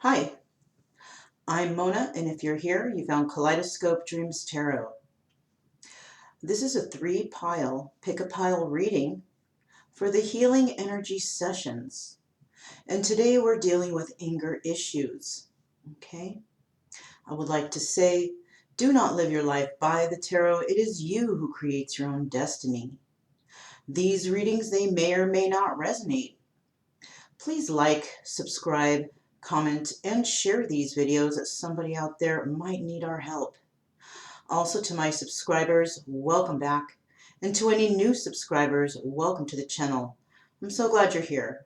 Hi, I'm Mona, and if you're here, you found Kaleidoscope Dreams Tarot. This is a pick-a-pile reading for the Healing Energy Sessions. And today we're dealing with anger issues. Okay? I would like to say, do not live your life by the tarot. It is you who creates your own destiny. These readings, they may or may not resonate. Please like, subscribe, comment, and share these videos as somebody out there might need our help. Also, to my subscribers, welcome back. And to any new subscribers, welcome to the channel. I'm so glad you're here.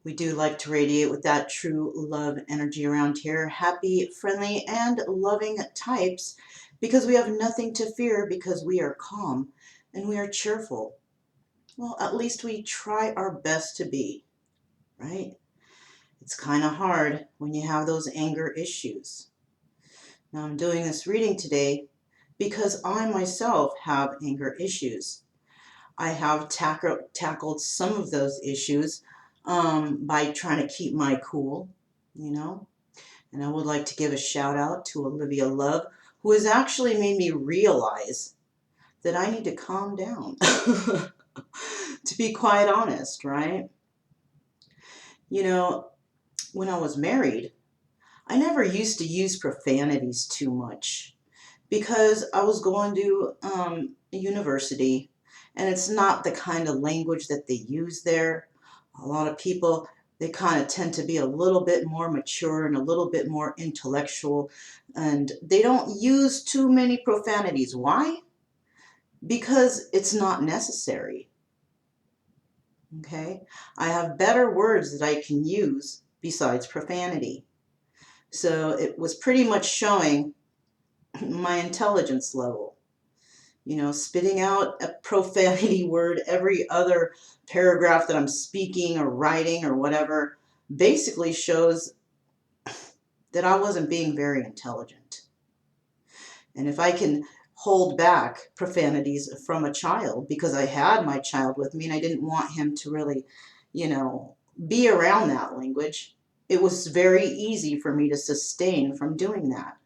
We do like to radiate with that true love energy around here. Happy, friendly, and loving types, because we have nothing to fear, because we are calm and we are cheerful. Well, at least we try our best to be, right? It's kind of hard when you have those anger issues. Now, I'm doing this reading today because I myself have anger issues. I have tackled some of those issues by trying to keep my cool, And I would like to give a shout out to Olivia Love, who has actually made me realize that I need to calm down, to be quite honest, right? When I was married, I never used to use profanities too much, because I was going to university, and it's not the kind of language that they use there. A lot of people, they kind of tend to be a little bit more mature and a little bit more intellectual, and they don't use too many profanities. Why? Because it's not necessary. Okay? I have better words that I can use besides profanity. So it was pretty much showing my intelligence level. Spitting out a profanity word every other paragraph that I'm speaking or writing or whatever basically shows that I wasn't being very intelligent. And if I can hold back profanities from a child, because I had my child with me and I didn't want him to really, be around that language, it was very easy for me to sustain from doing that.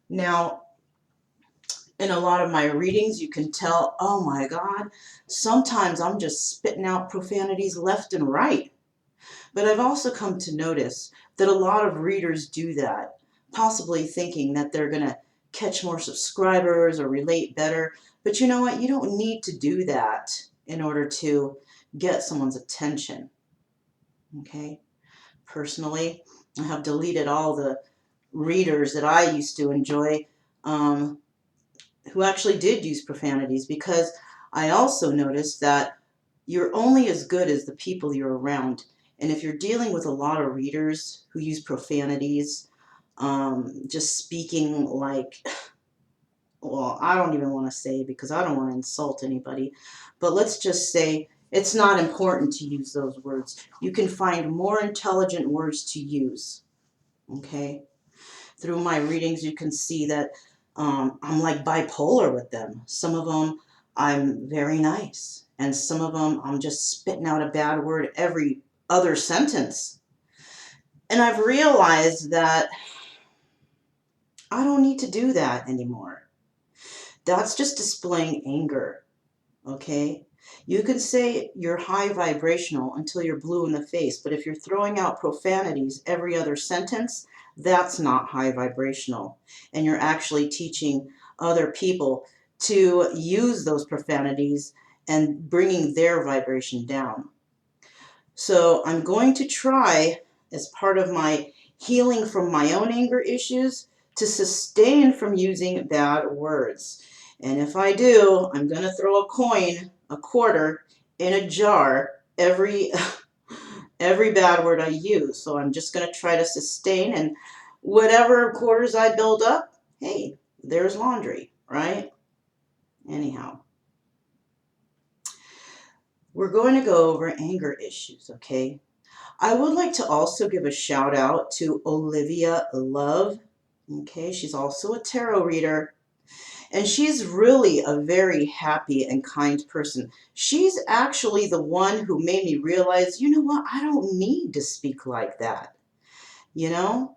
Now, in a lot of my readings, you can tell, oh my God, sometimes I'm just spitting out profanities left and right. But I've also come to notice that a lot of readers do that, possibly thinking that they're going to catch more subscribers or relate better. But you know what? You don't need to do that in order to get someone's attention. Okay? Personally, I have deleted all the readers that I used to enjoy who actually did use profanities, because I also noticed that you're only as good as the people you're around. And if you're dealing with a lot of readers who use profanities, just speaking like, well, I don't even want to say, because I don't want to insult anybody, but let's just say it's not important to use those words. You can find more intelligent words to use, okay? Through my readings, you can see that I'm like bipolar with them. Some of them I'm very nice, and some of them I'm just spitting out a bad word every other sentence. And I've realized that I don't need to do that anymore. That's just displaying anger, okay? You can say you're high vibrational until you're blue in the face, but if you're throwing out profanities every other sentence, that's not high vibrational. And you're actually teaching other people to use those profanities and bringing their vibration down. So I'm going to try, as part of my healing from my own anger issues, to sustain from using bad words. And if I do, I'm going to throw a coin, a quarter, in a jar every bad word I use. So I'm just going to try to sustain, and whatever quarters I build up, hey, there's laundry, right? Anyhow, we're going to go over anger issues, okay? I would like to also give a shout out to Olivia Love. Okay, she's also a tarot reader. And she's really a very happy and kind person. She's actually the one who made me realize, you know what, I don't need to speak like that. You know?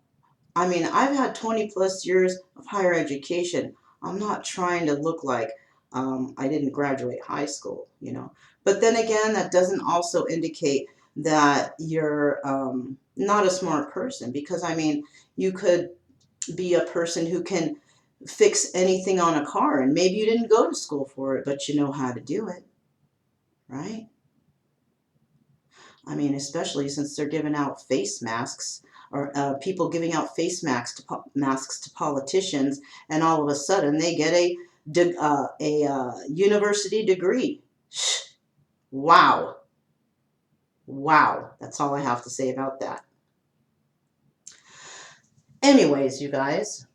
I mean, I've had 20 plus years of higher education. I'm not trying to look like I didn't graduate high school, you know. But then again, that doesn't also indicate that you're not a smart person, because I mean, you could be a person who can fix anything on a car, and maybe you didn't go to school for it, but you know how to do it, right? I mean, especially since they're giving out face masks, or people giving out face masks to politicians, and all of a sudden they get a university degree. Wow. Wow. That's all I have to say about that. Anyways, you guys,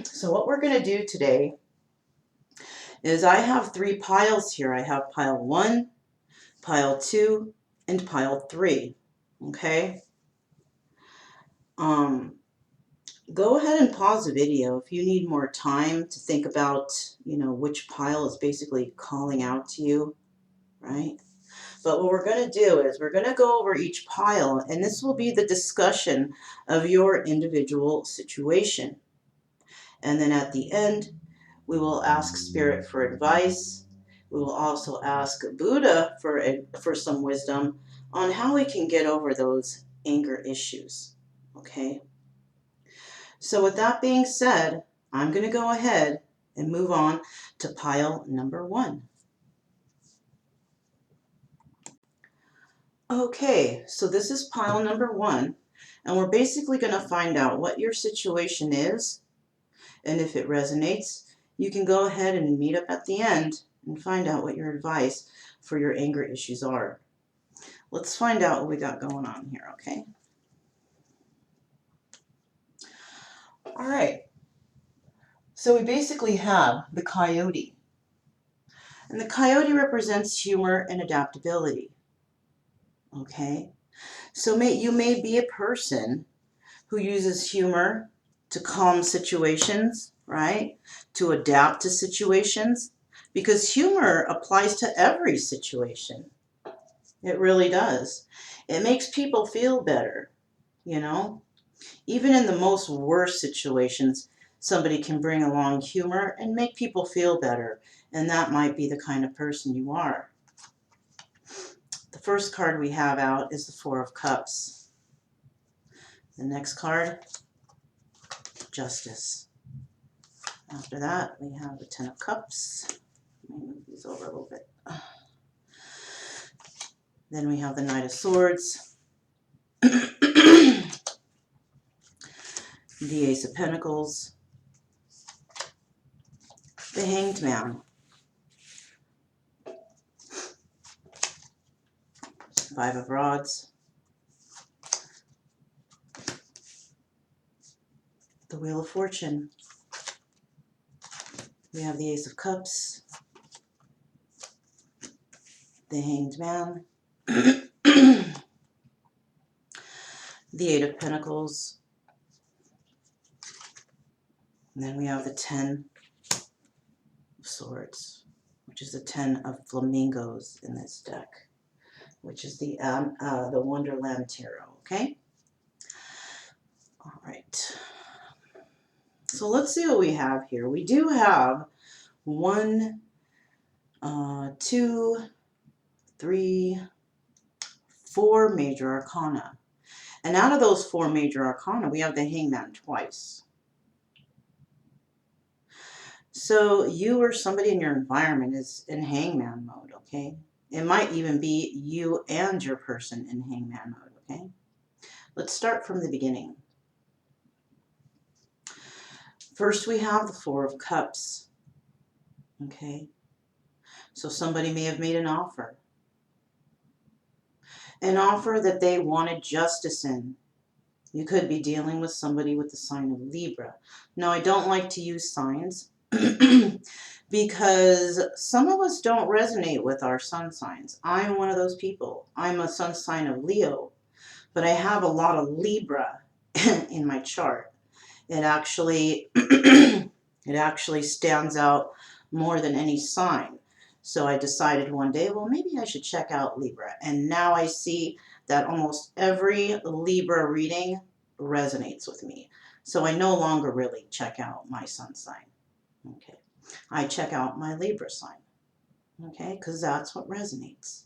so what we're going to do today is I have 3 piles here. I have pile 1, pile 2, and pile 3. Okay? Go ahead and pause the video if you need more time to think about, you know, which pile is basically calling out to you, right? But what we're going to do is we're going to go over each pile, and this will be the discussion of your individual situation. And then at the end, we will ask Spirit for advice. We will also ask Buddha for some wisdom on how we can get over those anger issues, okay? So with that being said, I'm going to go ahead and move on to pile number 1. Okay, so this is pile number 1, and we're basically going to find out what your situation is, and if it resonates, you can go ahead and meet up at the end and find out what your advice for your anger issues are. Let's find out what we got going on here, okay? All right, so we basically have the coyote. And the coyote represents humor and adaptability, okay? So you may be a person who uses humor to calm situations, right? To adapt to situations, because humor applies to every situation. It really does. It makes people feel better, you know? Even in the most worst situations, somebody can bring along humor and make people feel better, and that might be the kind of person you are. The first card we have out is the 4 of Cups. The next card, Justice. After that, we have the 10 of Cups. Let me move these over a little bit. Then we have the Knight of Swords, the Ace of Pentacles, the Hanged Man, 5 of Rods, the Wheel of Fortune. We have the Ace of Cups, the Hanged Man, the 8 of Pentacles, and then we have the 10 of Swords, which is the 10 of Flamingos in this deck, which is the Wonderland Tarot, okay? All right. So let's see what we have here. We do have 1, 2, 3, 4 major arcana. And out of those 4 major arcana, we have the Hangman twice. So you or somebody in your environment is in Hangman mode, okay? It might even be you and your person in Hangman mode, okay? Let's start from the beginning. First, we have the 4 of Cups, okay? So somebody may have made an offer that they wanted justice in. You could be dealing with somebody with the sign of Libra. Now, I don't like to use signs because some of us don't resonate with our sun signs. I'm one of those people. I'm a sun sign of Leo, but I have a lot of Libra in my chart. It actually It actually stands out more than any sign. So I decided one day, well, maybe I should check out Libra. And now I see that almost every Libra reading resonates with me. So I no longer really check out my sun sign. Okay. I check out my Libra sign. Okay, because that's what resonates.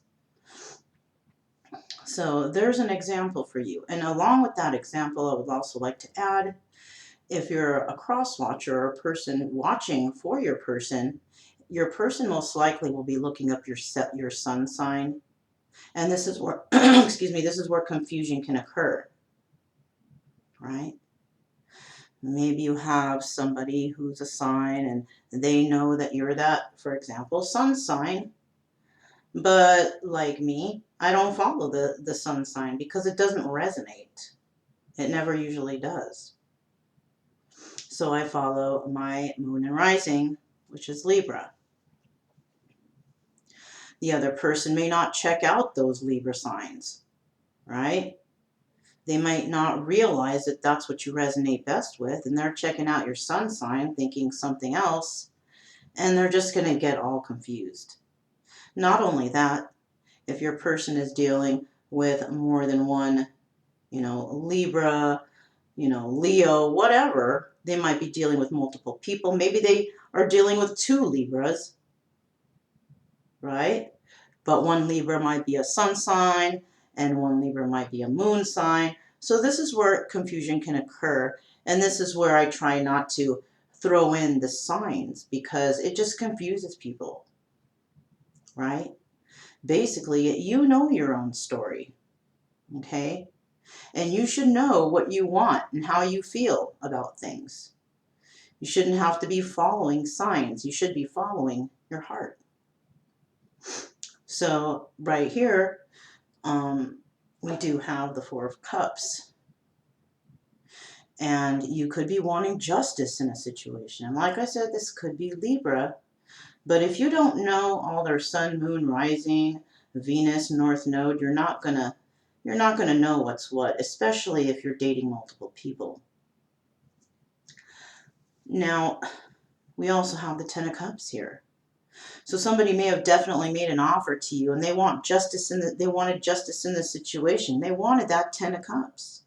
So there's an example for you. And along with that example, I would also like to add, if you're a cross watcher or a person watching for your person most likely will be looking up your sun sign. And this is where, excuse me, this is where confusion can occur, right? Maybe you have somebody who's a sign and they know that you're that, for example, sun sign. But like me, I don't follow the sun sign because it doesn't resonate. It never usually does. So I follow my moon and rising, which is Libra. The other person may not check out those Libra signs, right? They might not realize that that's what you resonate best with, and they're checking out your sun sign thinking something else, and they're just going to get all confused. Not only that, if your person is dealing with more than one, Libra, Leo, whatever, they might be dealing with multiple people. Maybe they are dealing with two Libras, right? But one Libra might be a sun sign and one Libra might be a moon sign. So this is where confusion can occur. And this is where I try not to throw in the signs because it just confuses people, right? Basically, you know your own story, okay? And you should know what you want and how you feel about things. You shouldn't have to be following signs. You should be following your heart. So right here, we do have the Four of Cups. And you could be wanting justice in a situation. And like I said, this could be Libra. But if you don't know all their sun, moon, rising, Venus, North Node, you're not gonna know what's what, especially if you're dating multiple people. Now, we also have the Ten of Cups here. So somebody may have definitely made an offer to you and they wanted justice in the situation. They wanted that Ten of Cups.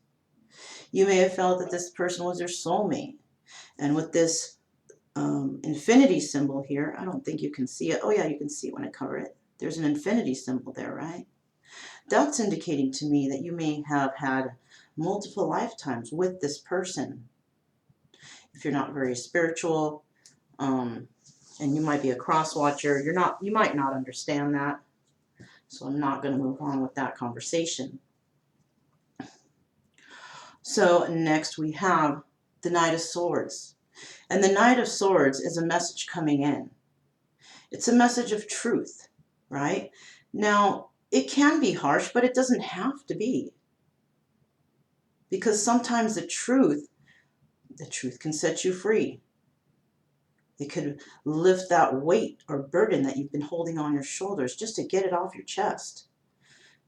You may have felt that this person was their soulmate. And with this infinity symbol here, I don't think you can see it. Oh yeah, you can see it when I cover it. There's an infinity symbol there, right? That's indicating to me that you may have had multiple lifetimes with this person. If you're not very spiritual, and you might be a cross watcher, you might not understand that. So I'm not going to move on with that conversation. So next we have the Knight of Swords. And the Knight of Swords is a message coming in. It's a message of truth, right? Now, it can be harsh, but it doesn't have to be. Because sometimes the truth can set you free. It could lift that weight or burden that you've been holding on your shoulders just to get it off your chest.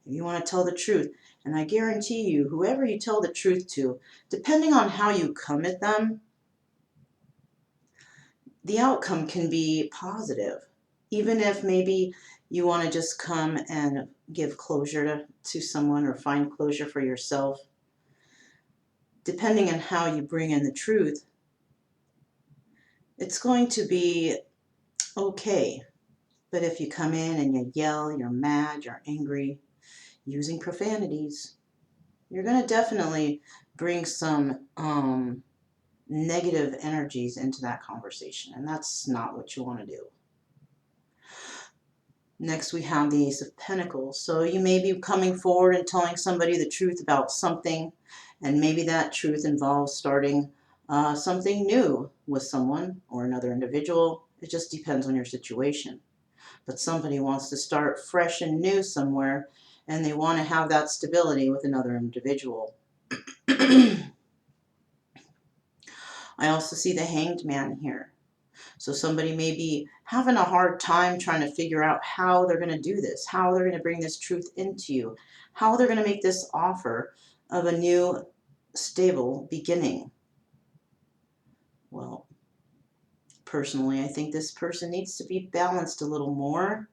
If you want to tell the truth, and I guarantee you, whoever you tell the truth to, depending on how you come at them, the outcome can be positive. Even if maybe you want to just come and give closure to someone or find closure for yourself, depending on how you bring in the truth, it's going to be okay. But if you come in and you yell, you're mad, you're angry, using profanities, you're going to definitely bring some negative energies into that conversation, and that's not what you want to do. Next, we have the Ace of Pentacles. So you may be coming forward and telling somebody the truth about something, and maybe that truth involves starting something new with someone or another individual. It just depends on your situation. But somebody wants to start fresh and new somewhere, and they want to have that stability with another individual. I also see the Hanged Man here. So somebody may be having a hard time trying to figure out how they're going to do this, how they're going to bring this truth into you, how they're going to make this offer of a new, stable beginning. Well, personally, I think this person needs to be balanced a little more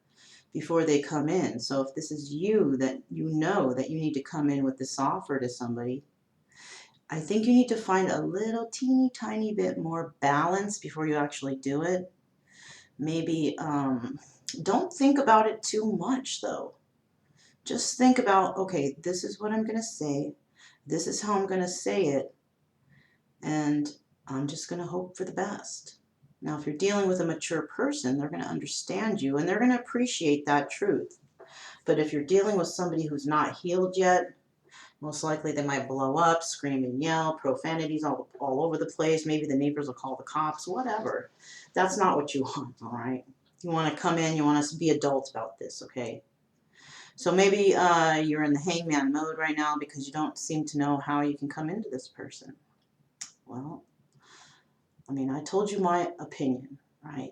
before they come in. So if this is you, that you know that you need to come in with this offer to somebody, I think you need to find a little teeny tiny bit more balance before you actually do it. Maybe don't think about it too much though. Just think about, okay, this is what I'm going to say. This is how I'm going to say it. And I'm just going to hope for the best. Now, if you're dealing with a mature person, they're going to understand you and they're going to appreciate that truth. But if you're dealing with somebody who's not healed yet, most likely they might blow up, scream and yell, profanities all over the place. Maybe the neighbors will call the cops, whatever. That's not what you want, all right? You want to come in, you want to be adult about this, okay? So maybe you're in the hangman mode right now because you don't seem to know how you can come into this person. Well, I mean, I told you my opinion, right?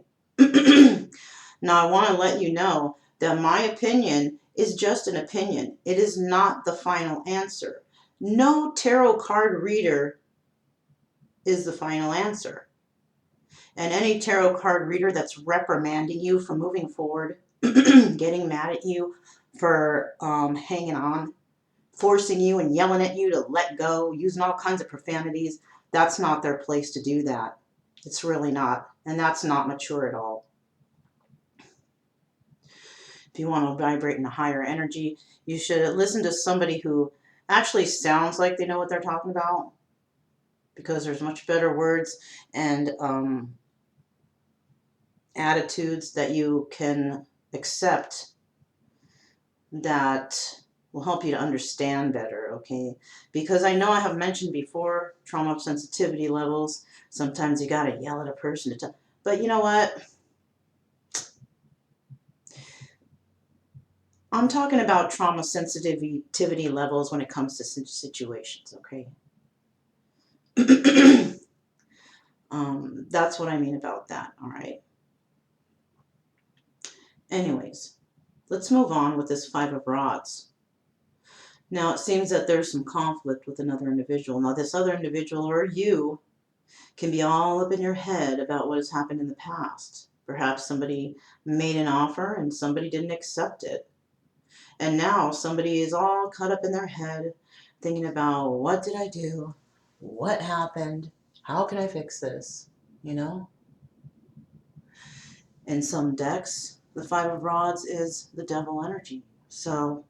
Now, I want to let you know that my opinion is just an opinion. It is not the final answer. No tarot card reader is the final answer. And any tarot card reader that's reprimanding you for moving forward, getting mad at you for hanging on, forcing you and yelling at you to let go, using all kinds of profanities, that's not their place to do that. It's really not. And that's not mature at all. If you want to vibrate in a higher energy, you should listen to somebody who actually sounds like they know what they're talking about, because there's much better words and attitudes that you can accept that will help you to understand better, okay? Because I know I have mentioned before trauma sensitivity levels. Sometimes you got to yell at a person to but you know what? I'm talking about trauma sensitivity levels when it comes to situations, okay? That's what I mean about that, all right? Anyways, let's move on with this Five of Rods. Now, it seems that there's some conflict with another individual. Now, this other individual, or you, can be all up in your head about what has happened in the past. Perhaps somebody made an offer and somebody didn't accept it. And now somebody is all caught up in their head thinking about, what did I do? What happened? How can I fix this? You know? In some decks, the Five of Rods is the devil energy. So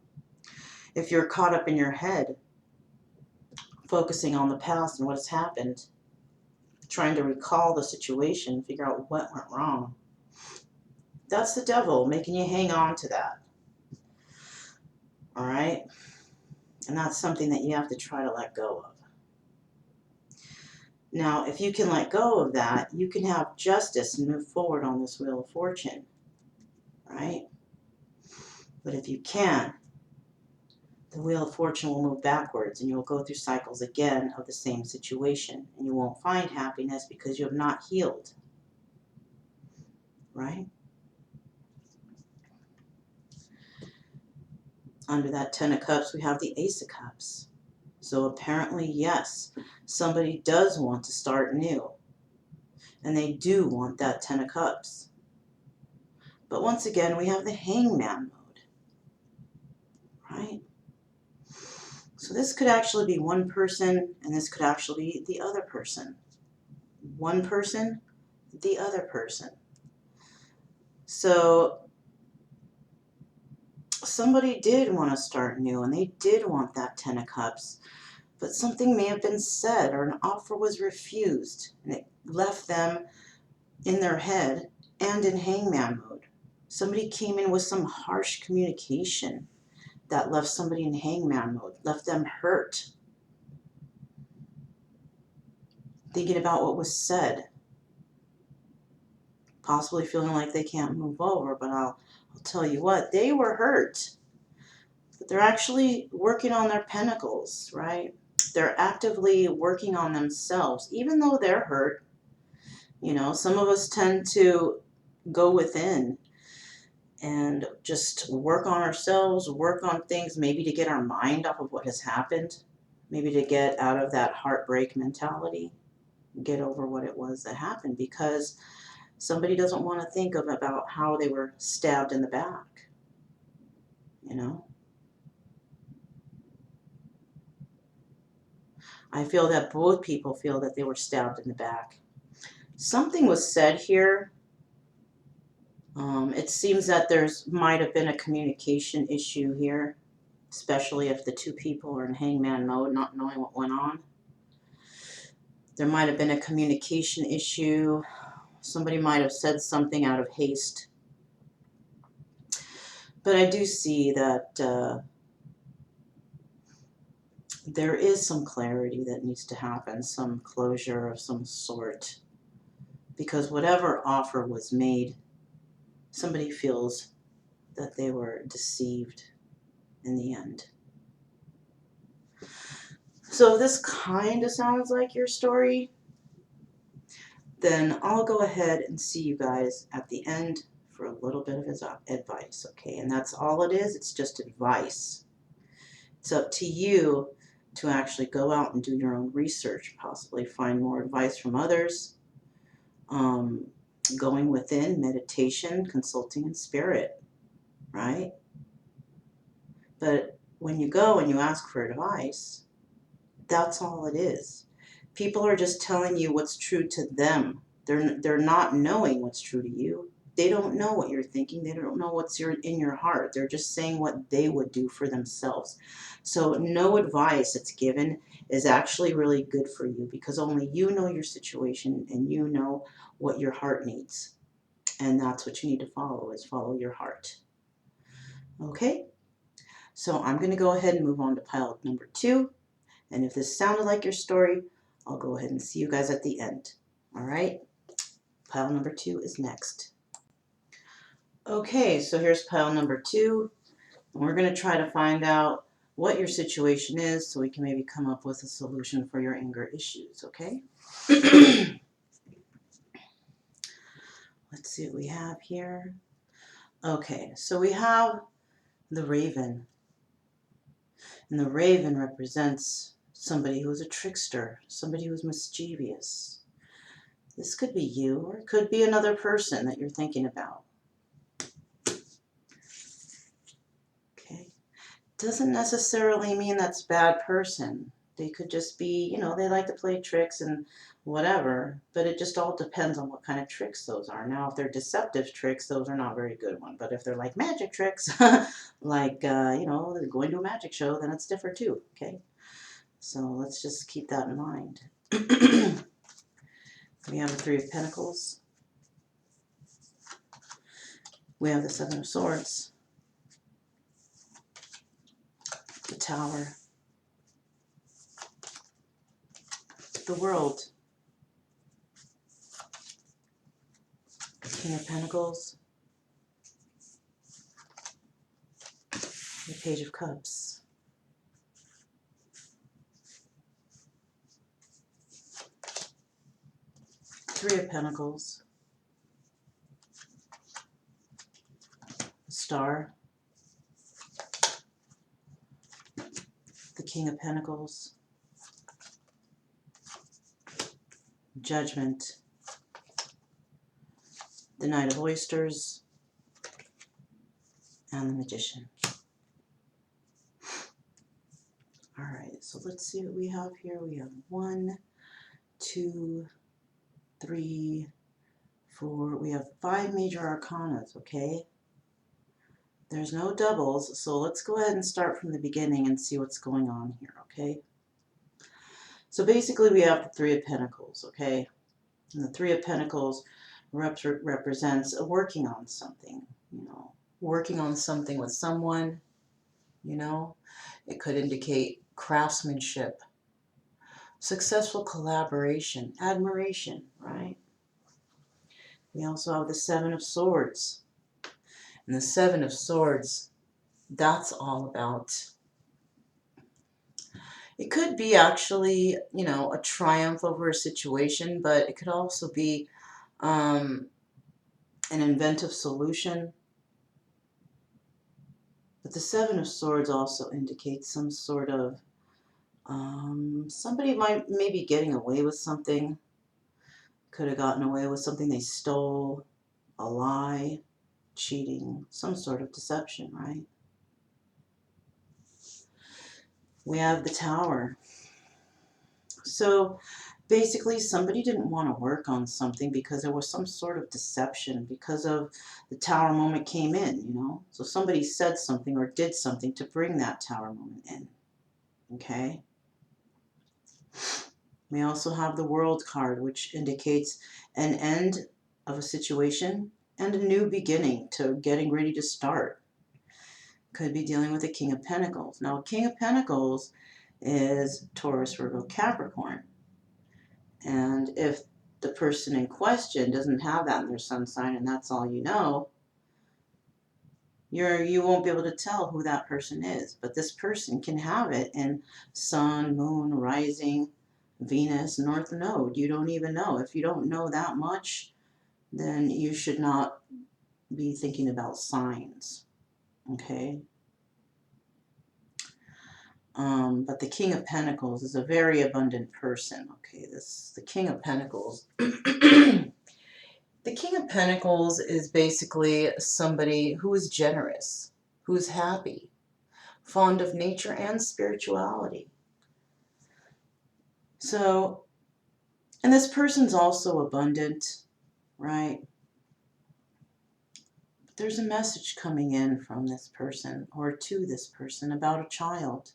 if you're caught up in your head, focusing on the past and what has happened, trying to recall the situation, figure out what went wrong, that's the devil making you hang on to that. All right? And that's something that you have to try to let go of. Now, if you can let go of that, you can have justice and move forward on this Wheel of Fortune. Right? But if you can't, the Wheel of Fortune will move backwards and you'll go through cycles again of the same situation. And you won't find happiness because you have not healed. Right? Under that Ten of Cups, we have the Ace of Cups. So apparently, yes, somebody does want to start new. And they do want that Ten of Cups. But once again, we have the Hangman mode. Right? So this could actually be one person, and this could actually be the other person. One person, the other person. So somebody did want to start new, and they did want that Ten of Cups. But something may have been said, or an offer was refused, and it left them in their head and in hangman mode. Somebody came in with some harsh communication that left somebody in hangman mode, left them hurt, thinking about what was said, possibly feeling like they can't move over. But I'll tell you what, they were hurt. But they're actually working on their pentacles, right? They're actively working on themselves, even though they're hurt. You know, some of us tend to go within and just work on ourselves, work on things, maybe to get our mind off of what has happened, maybe to get out of that heartbreak mentality, get over what it was that happened. Because Somebody doesn't want to think about how they were stabbed in the back, you know. I feel that both people feel that they were stabbed in the back. Something was said here. It seems that might have been a communication issue here, especially if the two people are in hangman mode, not knowing what went on. There might have been a communication issue. Somebody might have said something out of haste. But I do see that there is some clarity that needs to happen, some closure of some sort. Because whatever offer was made, somebody feels that they were deceived in the end. So if this kind of sounds like your story, then I'll go ahead and see you guys at the end for a little bit of advice, okay? And that's all it is. It's just advice. It's up to you to actually go out and do your own research, possibly find more advice from others, going within, meditation, consulting in spirit, right? But when you go and you ask for advice, that's all it is. People are just telling you what's true to them. They're not knowing what's true to you. They don't know what you're thinking. They don't know what's in your heart. They're just saying what they would do for themselves. So no advice that's given is actually really good for you, because only you know your situation and you know what your heart needs. And that's what you need to follow, is follow your heart. Okay? So I'm going to go ahead and move on to pile number 2. And if this sounded like your story, I'll go ahead and see you guys at the end. All right? Pile number 2 is next. Okay, so here's pile number 2. And we're going to try to find out what your situation is so we can maybe come up with a solution for your anger issues, okay? Let's see what we have here. Okay, so we have the raven. And the raven represents somebody who's a trickster, somebody who's mischievous. This could be you, or it could be another person that you're thinking about. Okay. Doesn't necessarily mean that's a bad person. They could just be, you know, they like to play tricks and whatever, but it just all depends on what kind of tricks those are. Now, if they're deceptive tricks, those are not very good ones. But if they're like magic tricks, like, you know, they're going to a magic show, then it's different too, okay? So let's just keep that in mind. We have the 3 of Pentacles. We have the 7 of Swords. The Tower. The World. King of Pentacles. The Page of Cups. Three of Pentacles. The Star. The King of Pentacles. Judgment. The Knight of Oysters. And the Magician. Alright, so let's see what we have here. We have 1, 2, 3, 4. We have 5 major arcanas, okay? There's no doubles, so let's go ahead and start from the beginning and see what's going on here, okay? So basically we have the 3 of Pentacles, okay? And the 3 of Pentacles represents working on something, you know, working on something with someone, you know. It could indicate craftsmanship, successful collaboration, admiration, right? We also have the 7 of Swords. And the 7 of Swords, that's all about, it could be actually, you know, a triumph over a situation, but it could also be an inventive solution. But the 7 of Swords also indicates some sort of, somebody might maybe getting away with something. Could have gotten away with something they stole, a lie, cheating, some sort of deception, right? We have the Tower. So basically somebody didn't want to work on something because there was some sort of deception because of the Tower moment came in, you know? So somebody said something or did something to bring that Tower moment in, okay? We also have the World card, which indicates an end of a situation and a new beginning to getting ready to start. Could be dealing with the King of Pentacles. Now, King of Pentacles is Taurus, Virgo, Capricorn. And if the person in question doesn't have that in their sun sign and that's all you know, you won't be able to tell who that person is. But this person can have it in sun, moon, rising, Venus, North Node. You don't even know. If you don't know that much, then you should not be thinking about signs, okay? But the King of Pentacles is a very abundant person, okay? The King of Pentacles. The King of Pentacles is basically somebody who is generous, who's happy, fond of nature and spirituality. So, and this person's also abundant, right? But there's a message coming in from this person or to this person about a child.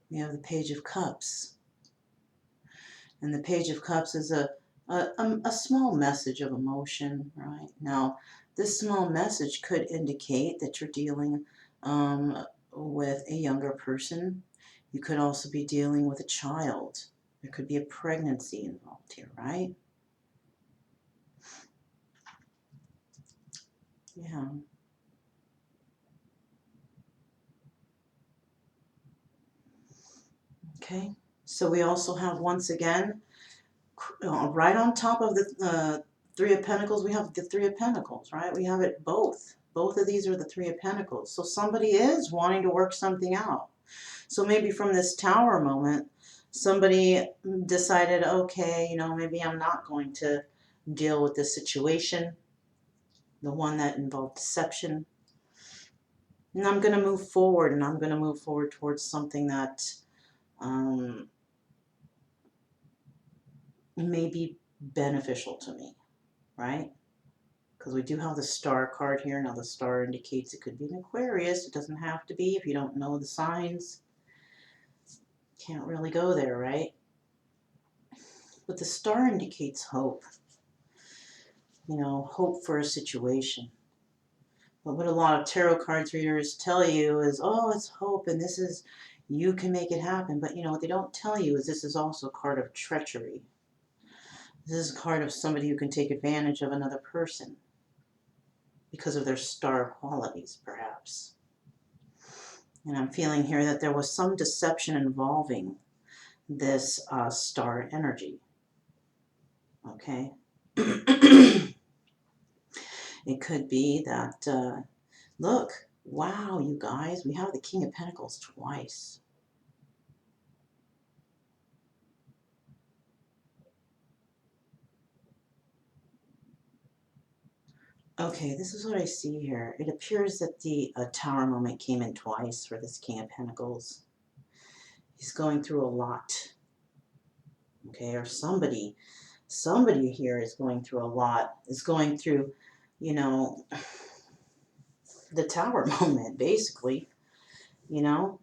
We have the Page of Cups. And the Page of Cups is a small message of emotion, right? Now, this small message could indicate that you're dealing with a younger person. You could also be dealing with a child. There could be a pregnancy involved here, right? Yeah. Okay. So we also have, once again, right on top of the Three of Pentacles, we have the Three of Pentacles, right? We have it both. Both of these are the Three of Pentacles. So somebody is wanting to work something out. So maybe from this Tower moment, somebody decided, okay, you know, maybe I'm not going to deal with this situation, the one that involved deception. And I'm going to move forward, and I'm going to move forward towards something that may be beneficial to me, right? Because we do have the Star card here. Now the Star indicates it could be an Aquarius. It doesn't have to be if you don't know the signs. Can't really go there, right? But the Star indicates hope. You know, hope for a situation. But what a lot of tarot cards readers tell you is, oh, it's hope and this is, you can make it happen. But you know, what they don't tell you is this is also a card of treachery. This is a card of somebody who can take advantage of another person because of their star qualities, perhaps. And I'm feeling here that there was some deception involving this star energy. Okay? It could be that, look, wow, you guys, we have the King of Pentacles twice. Okay, this is what I see here. It appears that the Tower moment came in twice for this King of Pentacles. He's going through a lot. Okay, or somebody here is going through a lot, is going through, you know, the Tower moment, basically, you know.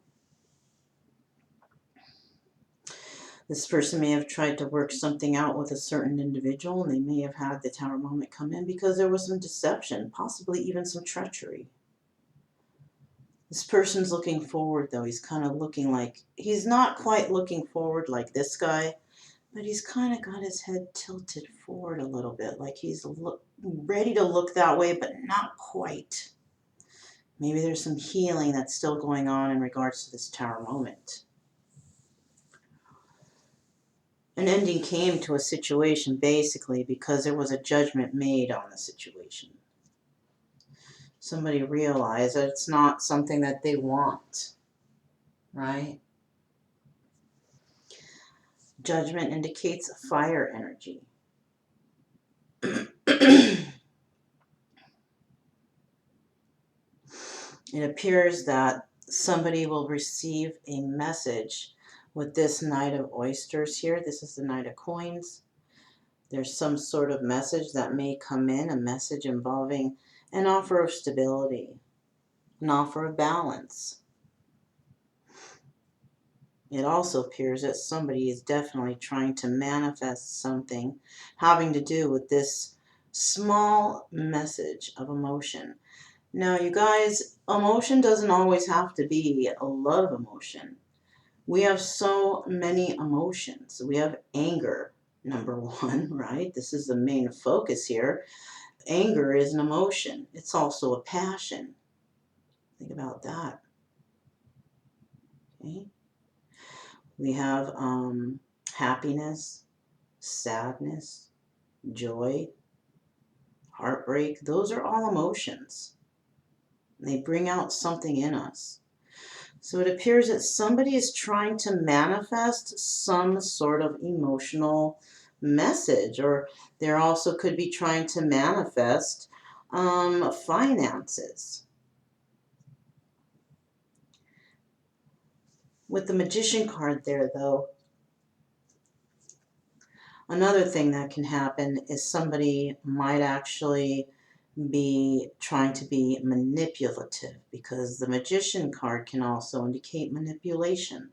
This person may have tried to work something out with a certain individual, and they may have had the Tower moment come in because there was some deception, possibly even some treachery. This person's looking forward, though. He's kind of looking like, he's not quite looking forward like this guy, but he's kind of got his head tilted forward a little bit, like he's ready to look that way, but not quite. Maybe there's some healing that's still going on in regards to this Tower moment. An ending came to a situation basically because there was a judgment made on the situation. Somebody realized that it's not something that they want, right? Judgment indicates fire energy. It appears that somebody will receive a message with this Knight of Oysters here. This is the Knight of Coins. There's some sort of message that may come in, a message involving an offer of stability, an offer of balance. It also appears that somebody is definitely trying to manifest something having to do with this small message of emotion. Now, you guys, emotion doesn't always have to be a love emotion. We have so many emotions. We have anger, number one, right? This is the main focus here. Anger is an emotion. It's also a passion. Think about that. Okay? We have happiness, sadness, joy, heartbreak. Those are all emotions. They bring out something in us. So it appears that somebody is trying to manifest some sort of emotional message, or there also could be trying to manifest finances. With the Magician card there, though, another thing that can happen is somebody might actually be trying to be manipulative, because the Magician card can also indicate manipulation.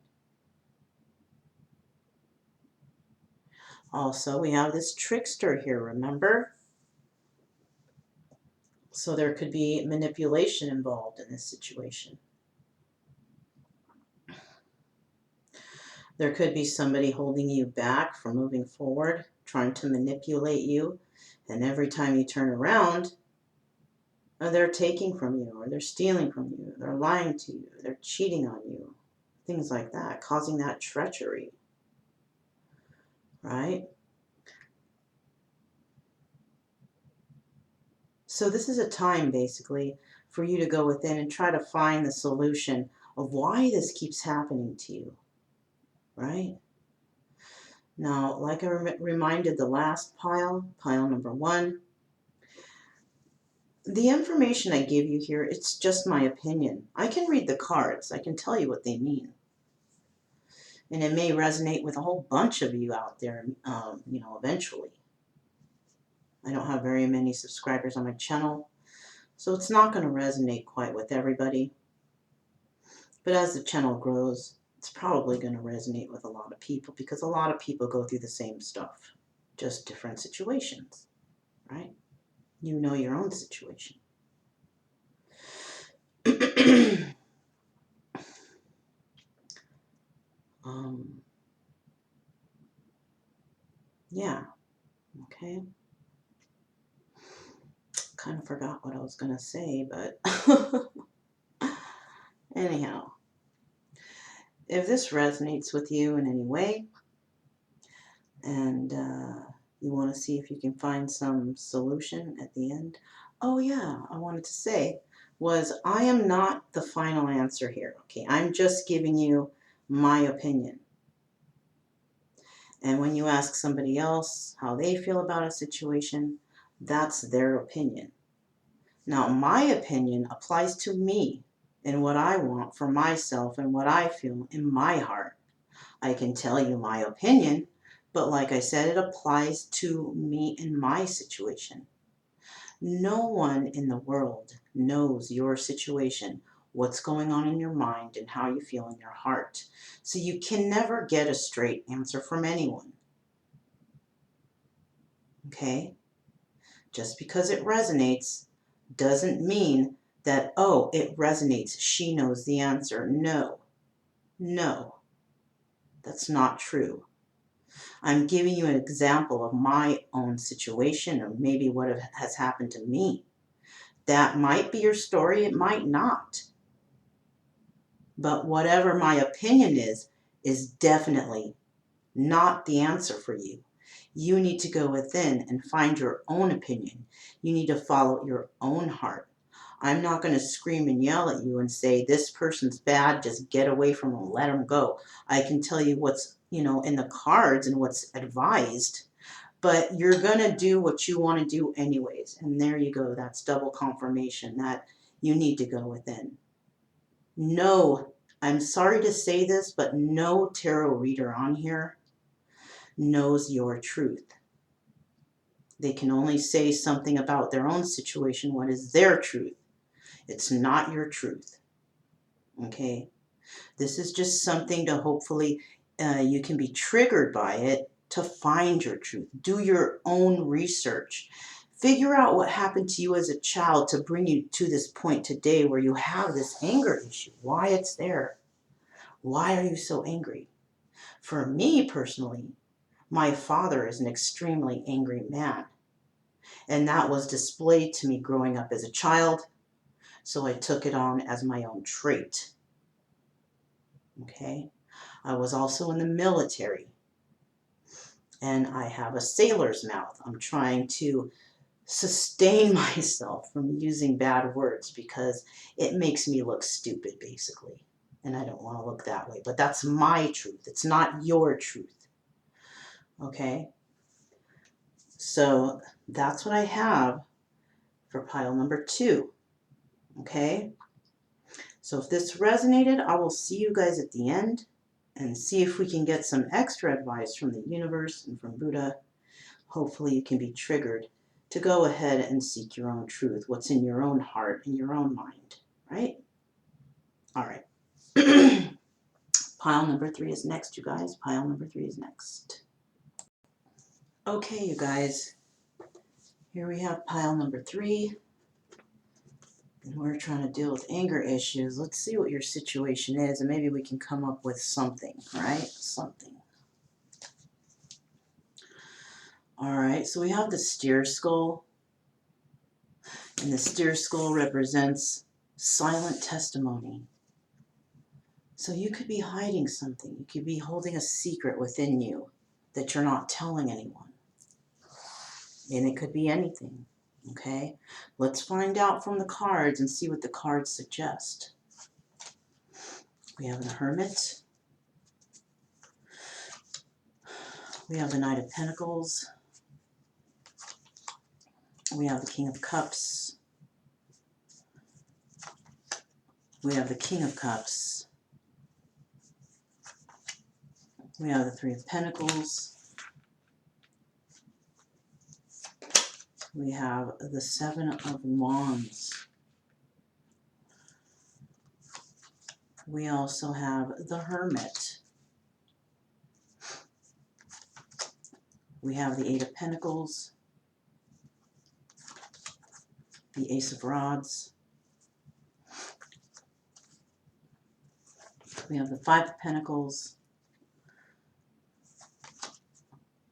Also, we have this Trickster here, remember? So there could be manipulation involved in this situation. There could be somebody holding you back from moving forward, trying to manipulate you, and every time you turn around, they're taking from you, or they're stealing from you, they're lying to you, they're cheating on you, things like that, causing that treachery, right? So this is a time, basically, for you to go within and try to find the solution of why this keeps happening to you, right? Now, like I reminded the last pile number 1, the information I give you here, it's just my opinion. I can read the cards. I can tell you what they mean. And it may resonate with a whole bunch of you out there, eventually. I don't have very many subscribers on my channel, so it's not going to resonate quite with everybody. But as the channel grows, it's probably going to resonate with a lot of people, because a lot of people go through the same stuff, just different situations, right? You know your own situation. Yeah, okay. Kind of forgot what I was going to say, but anyhow, if this resonates with you in any way, and you want to see if you can find some solution at the end. Oh yeah, I wanted to say was I am not the final answer here, okay? I'm just giving you my opinion. And when you ask somebody else how they feel about a situation, that's their opinion. Now, my opinion applies to me and what I want for myself and what I feel in my heart. I can tell you my opinion, but like I said, it applies to me and my situation. No one in the world knows your situation, what's going on in your mind, and how you feel in your heart. So you can never get a straight answer from anyone. Okay? Just because it resonates doesn't mean that, oh, it resonates, she knows the answer. No. No. That's not true. I'm giving you an example of my own situation, or maybe what has happened to me. That might be your story, it might not. But whatever my opinion is definitely not the answer for you. You need to go within and find your own opinion. You need to follow your own heart. I'm not going to scream and yell at you and say, this person's bad, just get away from them, let them go. I can tell you what's, in the cards and what's advised, but you're going to do what you want to do anyways. And there you go. That's double confirmation that you need to go within. No, I'm sorry to say this, but no tarot reader on here knows your truth. They can only say something about their own situation, what is their truth. It's not your truth. Okay? This is just something to hopefully you can be triggered by it to find your truth. Do your own research. Figure out what happened to you as a child to bring you to this point today where you have this anger issue. Why it's there. Why are you so angry? For me personally, my father is an extremely angry man. And that was displayed to me growing up as a child. So I took it on as my own trait. Okay? I was also in the military. And I have a sailor's mouth. I'm trying to sustain myself from using bad words because it makes me look stupid, basically. And I don't want to look that way. But that's my truth. It's not your truth. Okay? So that's what I have for pile number 2. Okay? So if this resonated, I will see you guys at the end and see if we can get some extra advice from the universe and from Buddha. Hopefully you can be triggered to go ahead and seek your own truth, what's in your own heart and your own mind, right? All right. Pile number 3 is next, you guys. Pile number 3 is next. Okay, you guys. Here we have pile number 3. And we're trying to deal with anger issues. Let's see what your situation is, and maybe we can come up with something, right? Something. All right, so we have the steer skull. And the steer skull represents silent testimony. So you could be hiding something. You could be holding a secret within you that you're not telling anyone. And it could be anything. Okay? Let's find out from the cards and see what the cards suggest. We have the Hermit. We have the Knight of Pentacles. We have the King of Cups. We have the King of Cups. We have the Three of Pentacles. We have the Seven of Wands. We also have the Hermit. We have the Eight of Pentacles, the Ace of Rods. We have the Five of Pentacles.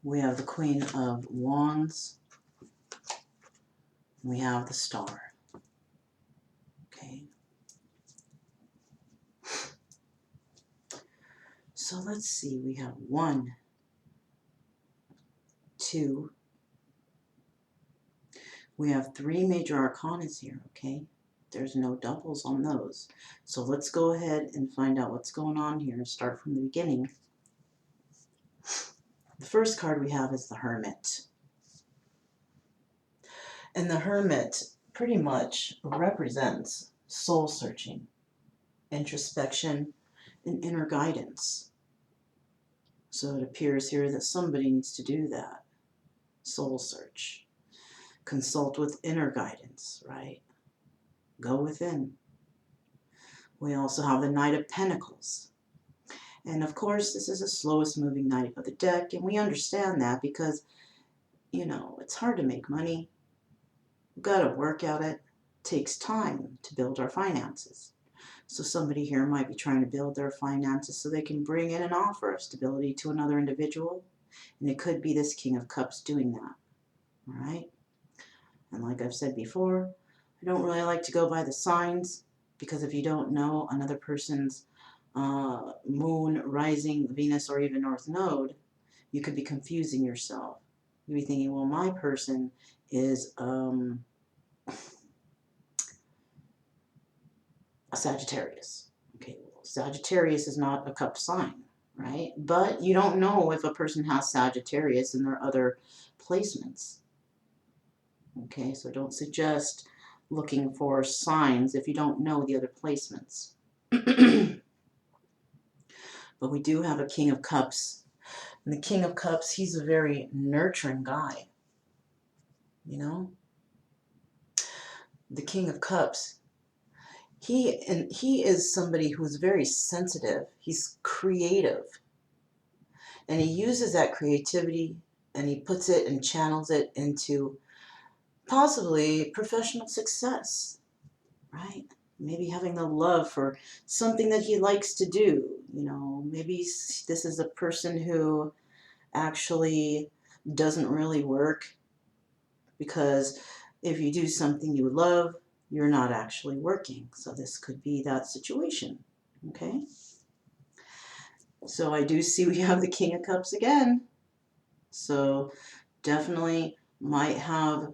We have the Queen of Wands. We have the Star. Okay. So let's see. We have 1, 2. We have 3 major arcanas here, okay? There's no doubles on those. So let's go ahead and find out what's going on here and start from the beginning. The first card we have is the Hermit. And the Hermit pretty much represents soul searching, introspection, and inner guidance. So it appears here that somebody needs to do that. Soul search. Consult with inner guidance, right? Go within. We also have the Knight of Pentacles. And of course, this is the slowest moving knight of the deck, and we understand that because, it's hard to make money. We've got to work at it. It takes time to build our finances. So somebody here might be trying to build their finances so they can bring in an offer of stability to another individual. And it could be this King of Cups doing that. All right? And like I've said before, I don't really like to go by the signs because if you don't know another person's moon, rising, Venus, or even North Node, you could be confusing yourself. You'd be thinking, well, my person is a Sagittarius. Okay, well, Sagittarius is not a cup sign, right? But you don't know if a person has Sagittarius in their other placements. Okay, so don't suggest looking for signs if you don't know the other placements. But we do have a King of Cups. And the King of Cups, he's a very nurturing guy. You know? The King of Cups, he is somebody who's very sensitive. He's creative. And he uses that creativity and he puts it and channels it into possibly professional success, right? Maybe having the love for something that he likes to do. You know, maybe this is a person who actually doesn't really work, because if you do something you love, you're not actually working. So this could be that situation, okay? So I do see we have the King of Cups again. So definitely might have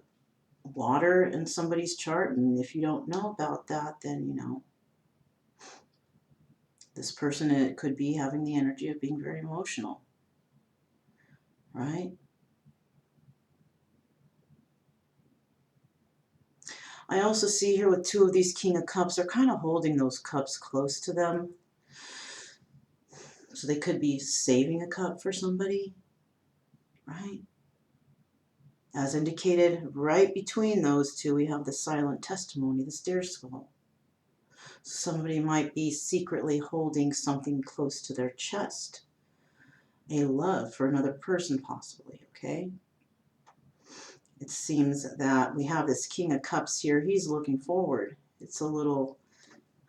water in somebody's chart, and if you don't know about that, then you know, this person, it could be having the energy of being very emotional, right? I also see here with two of these King of Cups, they're kind of holding those cups close to them. So they could be saving a cup for somebody, right? As indicated, right between those two, we have the silent testimony, the stair skull. Somebody might be secretly holding something close to their chest. A love for another person, possibly, okay? It seems that we have this King of Cups here. He's looking forward. It's a little,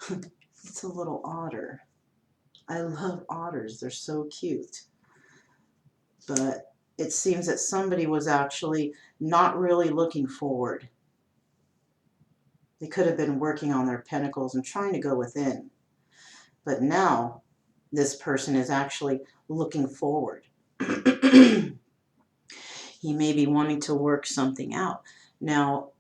it's a little otter. I love otters. They're so cute. But it seems that somebody was actually not really looking forward. They could have been working on their pentacles and trying to go within. But now this person is actually looking forward. He may be wanting to work something out. Now,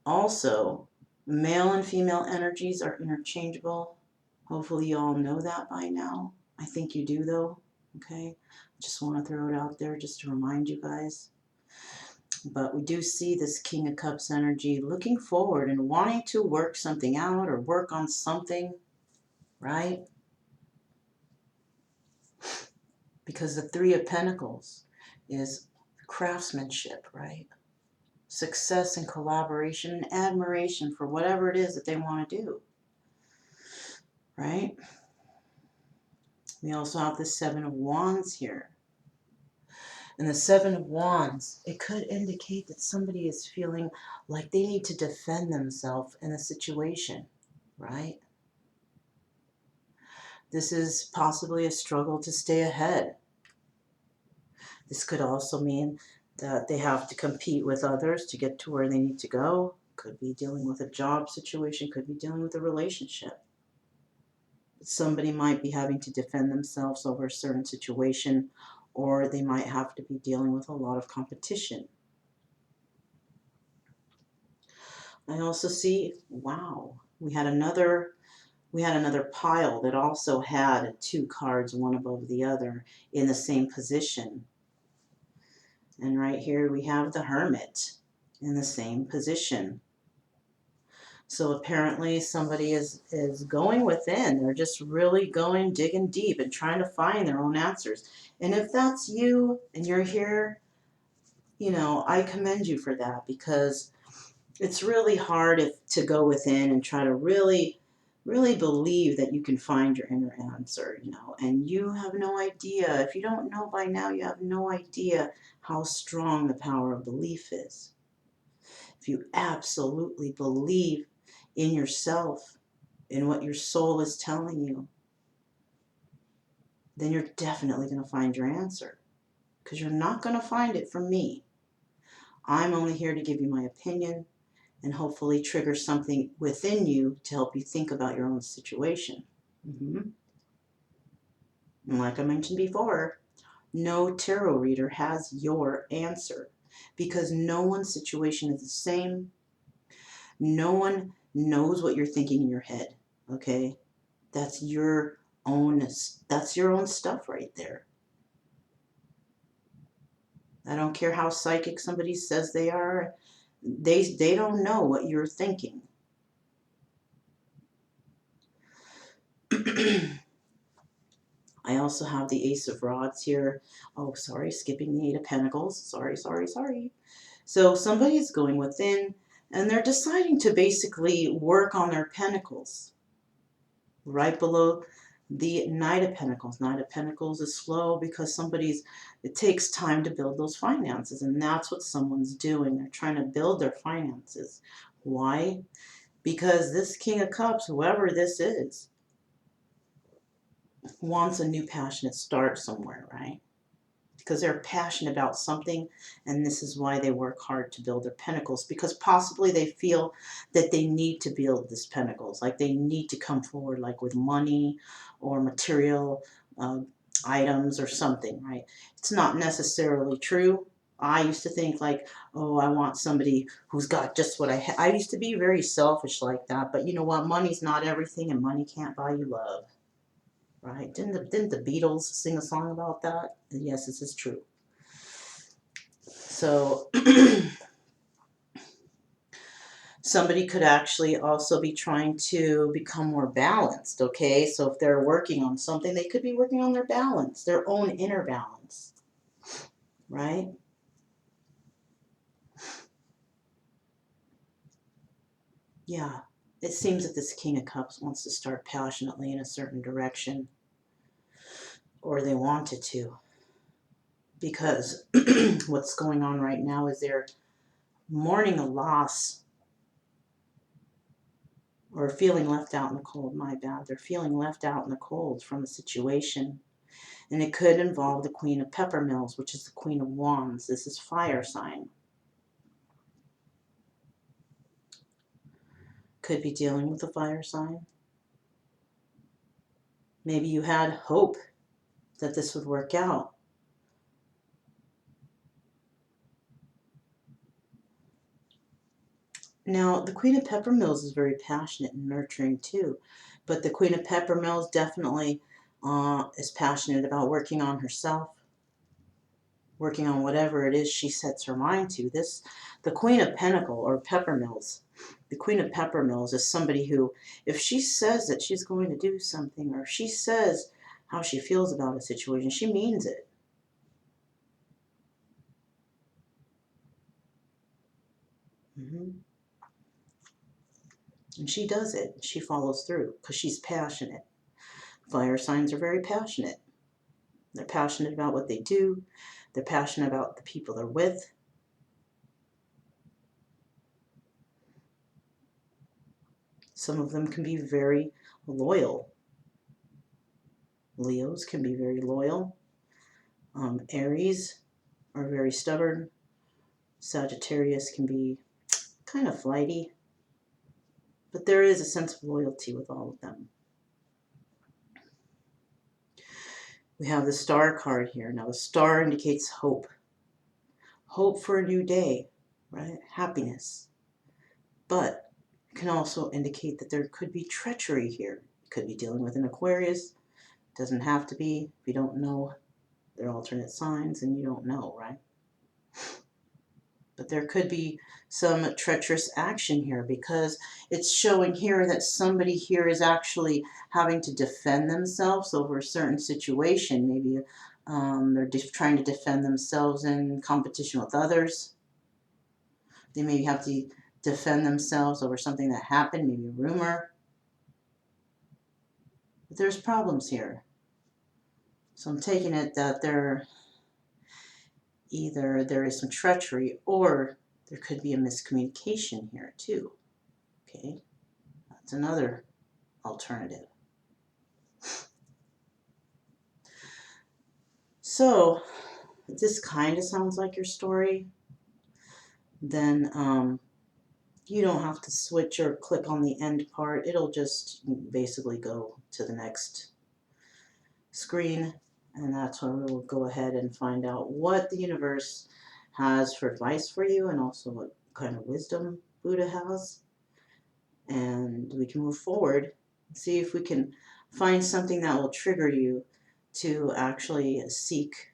also, male and female energies are interchangeable. Hopefully you all know that by now. I think you do, though. Okay? Just want to throw it out there just to remind you guys. But we do see this King of Cups energy looking forward and wanting to work something out or work on something, right? Because the Three of Pentacles is craftsmanship, right? Success and collaboration and admiration for whatever it is that they want to do, right? We also have the Seven of Wands here. And the Seven of Wands, it could indicate that somebody is feeling like they need to defend themselves in a situation, right? This is possibly a struggle to stay ahead. This could also mean that they have to compete with others to get to where they need to go. Could be dealing with a job situation, could be dealing with a relationship. Somebody might be having to defend themselves over a certain situation, or they might have to be dealing with a lot of competition. I also see, wow, we had another pile that also had two cards, one above the other, in the same position. And right here we have the Hermit in the same position. So apparently somebody is going within. They're just really going, digging deep and trying to find their own answers. And if that's you and you're here, you know, I commend you for that, because it's really hard to go within and try to really believe that you can find your inner answer, you know, and you have no idea. If you don't know by now, you have no idea how strong the power of belief is. If you absolutely believe in yourself, in what your soul is telling you, then you're definitely going to find your answer, because you're not going to find it from me. I'm only here to give you my opinion and hopefully trigger something within you to help you think about your own situation. And like I mentioned before, no tarot reader has your answer, because no one's situation is the same. No one knows what you're thinking in your head, Okay? That's your that's your own stuff right there. I don't care how psychic somebody says they are. They don't know what you're thinking. I also have the Ace of Rods here. Oh, sorry, skipping the Eight of Pentacles. Sorry, sorry, sorry. So somebody's going within and they're deciding to basically work on their pentacles. Right below the Knight of Pentacles. Knight of Pentacles is slow because it takes time to build those finances, and that's what someone's doing. They're trying to build their finances. Why? Because this King of Cups, whoever this is, wants a new passionate start somewhere, right? Because they're passionate about something, and this is why they work hard to build their pentacles, because possibly they feel that they need to build this pentacles, like they need to come forward like with money or material items or something, right? It's not necessarily true. I used to think like, oh, I want somebody who's got just what I used to be very selfish like that, but you know what, money's not everything, and money can't buy you love. Right? Didn't the Beatles sing a song about that? Yes, this is true. So somebody could actually also be trying to become more balanced, okay? So if they're working on something, they could be working on their balance, their own inner balance, right? Yeah, it seems that this King of Cups wants to start passionately in a certain direction, or they wanted to, because what's going on right now is they're mourning a loss or feeling left out in the cold. My bad. They're feeling left out in the cold from a situation. And it could involve the Queen of Peppermills, which is the Queen of Wands. This is fire sign. Could be dealing with a fire sign. Maybe you had hope that this would work out. Now, the Queen of Peppermills is very passionate and nurturing too, but the Queen of Peppermills definitely is passionate about working on herself, working on whatever it is she sets her mind to. The Queen of Pentacle or Peppermills, the Queen of Peppermills is somebody who, if she says that she's going to do something, or if she says how she feels about a situation, she means it. And she does it. She follows through because she's passionate. Fire signs are very passionate. They're passionate about what they do. They're passionate about the people they're with. Some of them can be very loyal. Leos can be very loyal. Aries are very stubborn. Sagittarius can be kind of flighty. But there is a sense of loyalty with all of them. We have the Star card here. Now the Star indicates hope. Hope for a new day, right? Happiness. But it can also indicate that there could be treachery here. You could be dealing with an Aquarius. Doesn't have to be. If you don't know their alternate signs, and you don't know, right? But there could be some treacherous action here because it's showing here that somebody here is actually having to defend themselves over a certain situation. Maybe they're trying to defend themselves in competition with others. They maybe have to defend themselves over something that happened, maybe a rumor. But there's problems here. So I'm taking it that either there is some treachery or there could be a miscommunication here too. Okay, that's another alternative. So if this kind of sounds like your story, then you don't have to switch or click on the end part. It'll just basically go to the next screen, and that's when we'll go ahead and find out what the universe has for advice for you and also what kind of wisdom Buddha has, and we can move forward See if we can find something that will trigger you to actually seek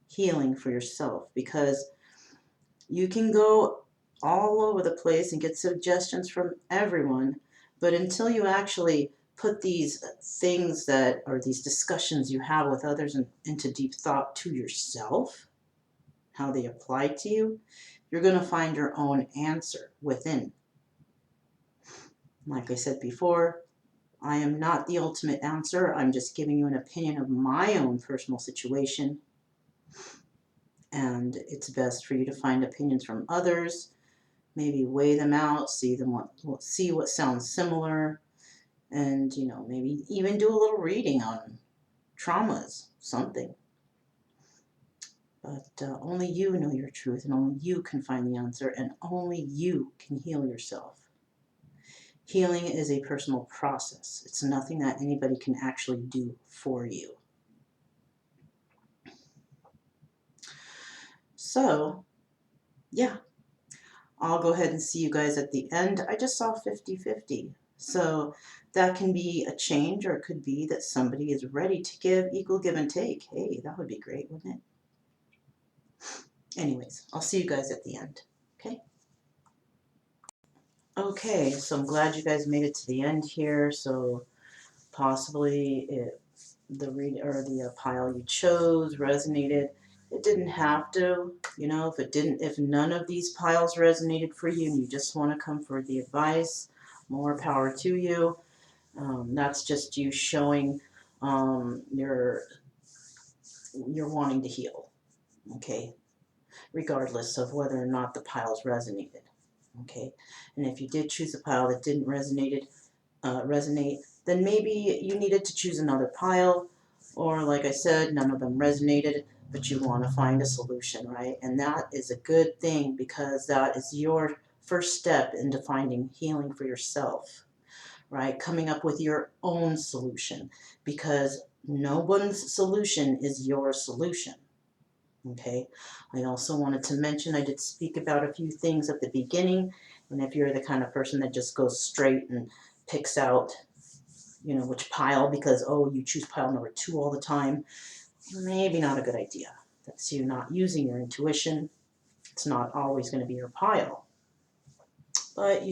healing for yourself, because you can go all over the place and get suggestions from everyone, but until you actually put these things that, or these discussions you have with others into deep thought to yourself, how they apply to you, you're going to find your own answer within. Like I said before, I am not the ultimate answer. I'm just giving you an opinion of my own personal situation. And it's best for you to find opinions from others, maybe weigh them out, see what sounds similar, and maybe even do a little reading on traumas, something. But only you know your truth, and only you can find the answer, and only you can heal yourself. Healing is a personal process. It's nothing that anybody can actually do for you. So, yeah, I'll go ahead and see you guys at the end. I just saw 50-50. So that can be a change, or it could be that somebody is ready to give equal give and take. Hey, that would be great, wouldn't it? Anyways, I'll see you guys at the end. Okay? Okay, so I'm glad you guys made it to the end here. So possibly the pile you chose resonated. It didn't have to, if none of these piles resonated for you and you just want to come for the advice, more power to you. That's just you showing you're wanting to heal, okay, regardless of whether or not the piles resonated, okay. And if you did choose a pile that didn't resonate, then maybe you needed to choose another pile, or like I said, none of them resonated, but you want to find a solution, right? And that is a good thing, because that is your first step into finding healing for yourself, right? Coming up with your own solution, because no one's solution is your solution, okay? I also wanted to mention, I did speak about a few things at the beginning, and if you're the kind of person that just goes straight and picks out which pile, because you choose pile number 2 all the time, maybe not a good idea. That's you not using your intuition. It's not always going to be your pile. But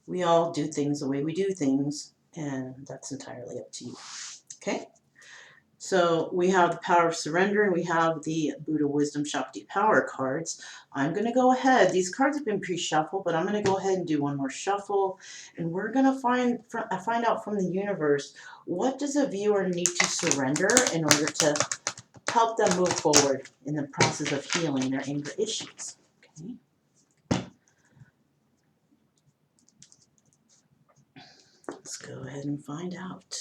we all do things the way we do things, and that's entirely up to you. Okay? So we have the Power of Surrender, and we have the Buddha Wisdom Shakti Power cards. I'm going to go ahead. These cards have been pre-shuffled, but I'm going to go ahead and do one more shuffle, and we're going to find out from the universe, what does a viewer need to surrender in order to help them move forward in the process of healing their anger issues. Okay. Let's go ahead and find out.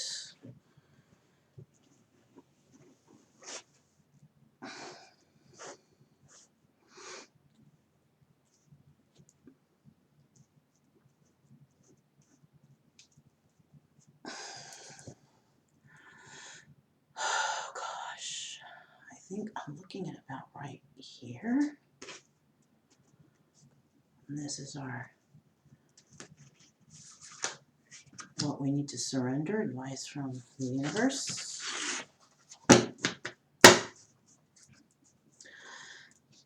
Oh gosh, I think I'm looking at about right here. And this is what we need to surrender, advice from the universe.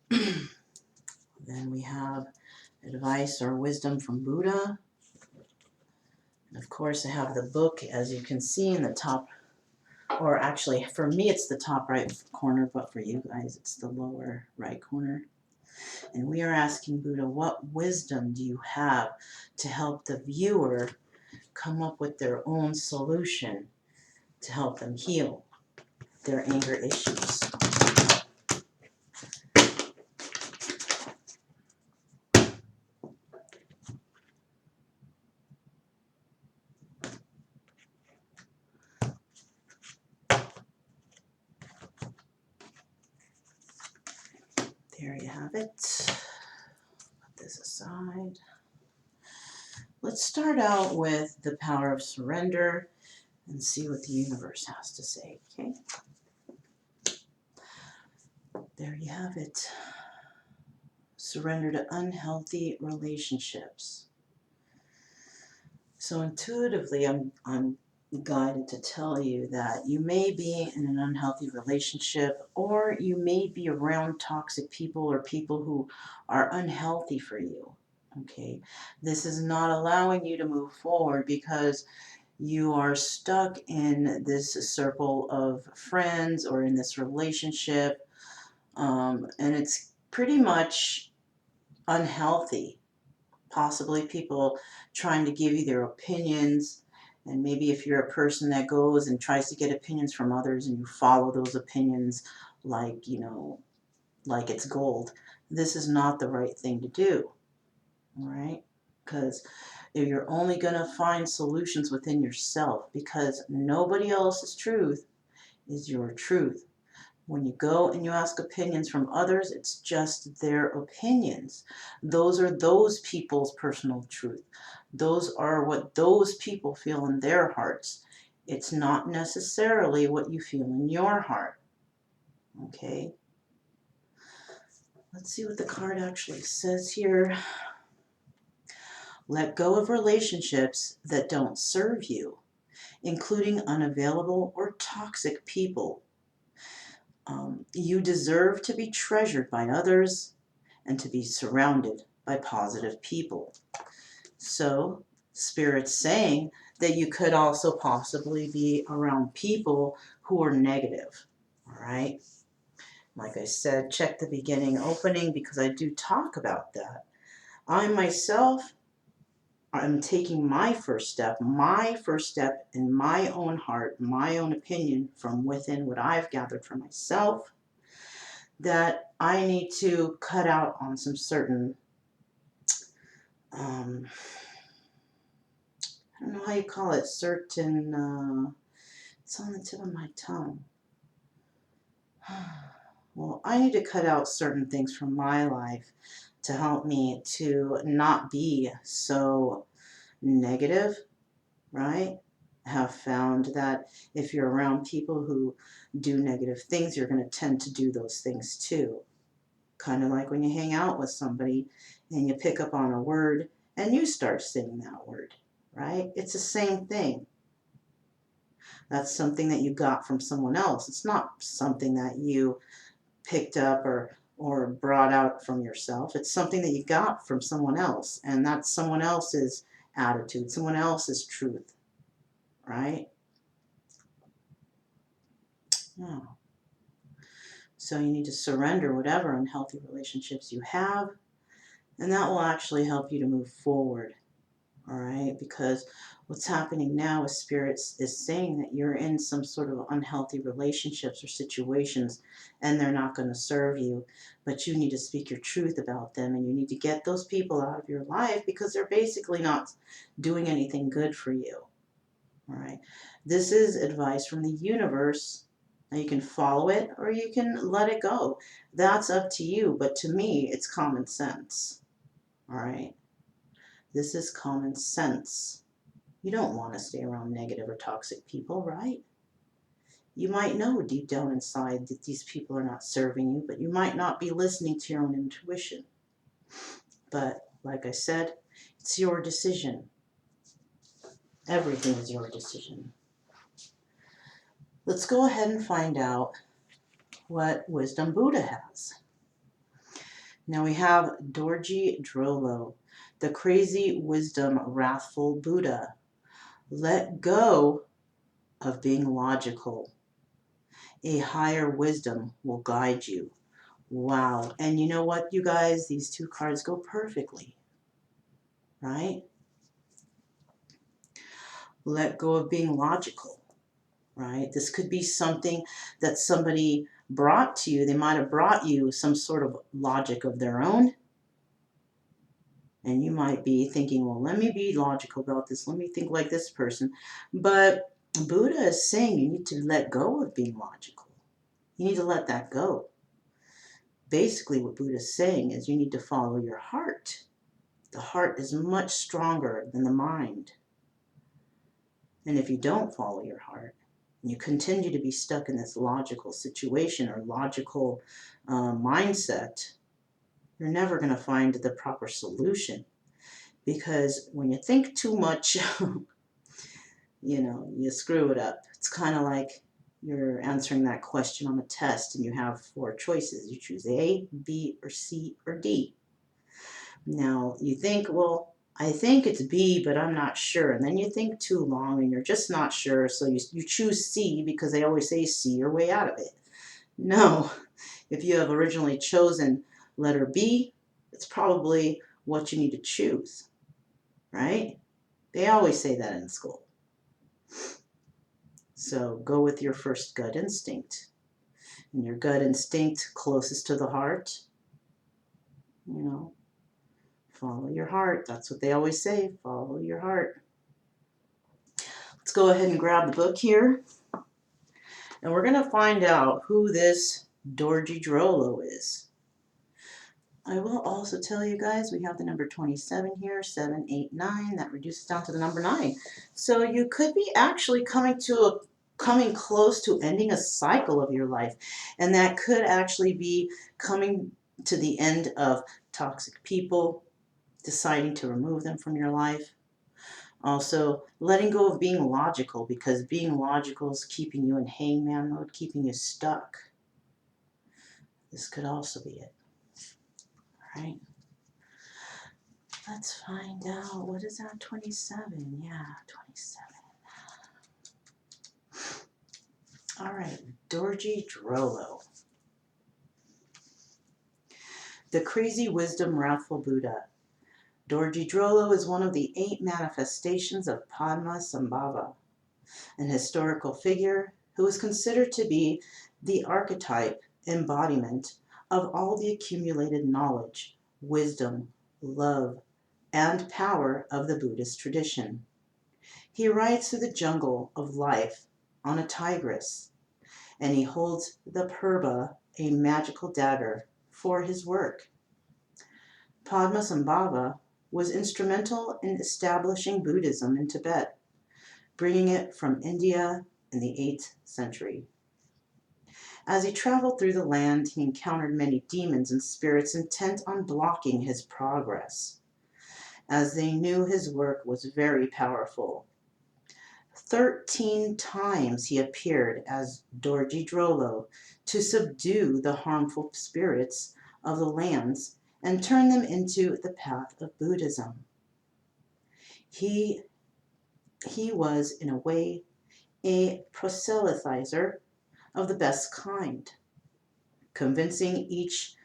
Then we have advice or wisdom from Buddha. And of course, I have the book, as you can see, in the top, or actually for me it's the top right corner, but for you guys it's the lower right corner. And we are asking Buddha, what wisdom do you have to help the viewer come up with their own solution to help them heal their anger issues? There you have it. Put this aside. Let's start out with the Power of Surrender and see what the universe has to say, okay? There you have it. Surrender to unhealthy relationships. So intuitively, I'm guided to tell you that you may be in an unhealthy relationship, or you may be around toxic people or people who are unhealthy for you. Okay, this is not allowing you to move forward because you are stuck in this circle of friends or in this relationship, and it's pretty much unhealthy. Possibly people trying to give you their opinions, and maybe if you're a person that goes and tries to get opinions from others and you follow those opinions like, like it's gold, this is not the right thing to do, all right? Because if you're only going to find solutions within yourself, because nobody else's truth is your truth. When you go and you ask opinions from others, it's just their opinions. Those are those people's personal truth. Those are what those people feel in their hearts. It's not necessarily what you feel in your heart. Okay? Let's see what the card actually says here. Let go of relationships that don't serve you, including unavailable or toxic people. You deserve to be treasured by others and to be surrounded by positive people. So, Spirit's saying that you could also possibly be around people who are negative. All right? Like I said, check the beginning opening because I do talk about that. I myself I'm taking my first step in my own heart, my own opinion from within what I've gathered for myself, that I need to cut out on some certain, I don't know how you call it, it's on the tip of my tongue. Well, I need to cut out certain things from my life to help me to not be so negative, right? Have found that if you're around people who do negative things, you're going to tend to do those things too. Kind of like when you hang out with somebody and you pick up on a word and you start saying that word, right? It's the same thing. That's something that you got from someone else. It's not something that you picked up or brought out from yourself. It's something that you got from someone else, and that's someone else's attitude, someone else's truth, right? Oh. So you need to surrender whatever unhealthy relationships you have, and that will actually help you to move forward, all right? Because what's happening now is Spirits is saying that you're in some sort of unhealthy relationships or situations, and they're not going to serve you, but you need to speak your truth about them, and you need to get those people out of your life because they're basically not doing anything good for you, all right? This is advice from the universe. Now you can follow it or you can let it go. That's up to you, but to me, it's common sense. All right? This is common sense. You don't want to stay around negative or toxic people, right? You might know deep down inside that these people are not serving you, but you might not be listening to your own intuition. But like I said, it's your decision. Everything is your decision. Let's go ahead and find out what wisdom Buddha has. Now we have Dorji Drolo, the crazy wisdom wrathful Buddha. Let go of being logical. A higher wisdom will guide you. Wow. And you know what, you guys? These two cards go perfectly, right? Let go of being logical, right? This could be something that somebody brought to you. They might have brought you some sort of logic of their own. And you might be thinking, well, let me be logical about this. Let me think like this person. But Buddha is saying you need to let go of being logical. You need to let that go. Basically, what Buddha is saying is you need to follow your heart. The heart is much stronger than the mind. And if you don't follow your heart, and you continue to be stuck in this logical situation or logical mindset, you're never going to find the proper solution. because when you think too much, you screw it up. It's kind of like you're answering that question on a test and you have 4 choices. You choose A, B, or C, or D. Now you think, well, I think it's B, but I'm not sure. And then you think too long and you're just not sure. So you choose C because they always say C, you're way out of it. No, if you have originally chosen letter B, it's probably what you need to choose, right? They always say that in school. So go with your first gut instinct. And your gut instinct closest to the heart, follow your heart. That's what they always say, follow your heart. Let's go ahead and grab the book here. And we're going to find out who this Dorji Drolo is. I will also tell you guys we have the number 27 here, 7, 8, 9. That reduces down to the number 9. So you could be actually coming close to ending a cycle of your life. And that could actually be coming to the end of toxic people, deciding to remove them from your life. Also, letting go of being logical, because being logical is keeping you in hangman mode, keeping you stuck. This could also be it. All right. Let's find out. What is that? 27. Yeah, 27. All right. Dorji Drolo. The crazy wisdom, wrathful Buddha. Dorji Drolo is one of the 8 manifestations of Padmasambhava, an historical figure who is considered to be the archetype embodiment of all the accumulated knowledge, wisdom, love, and power of the Buddhist tradition. He rides through the jungle of life on a tigress, and he holds the purba, a magical dagger, for his work. Padmasambhava was instrumental in establishing Buddhism in Tibet, bringing it from India in the 8th century. As he traveled through the land, he encountered many demons and spirits intent on blocking his progress, as they knew his work was very powerful. 13 times he appeared as Dorji Drolo to subdue the harmful spirits of the lands and turn them into the path of Buddhism. He was, in a way, a proselytizer of the best kind, convincing each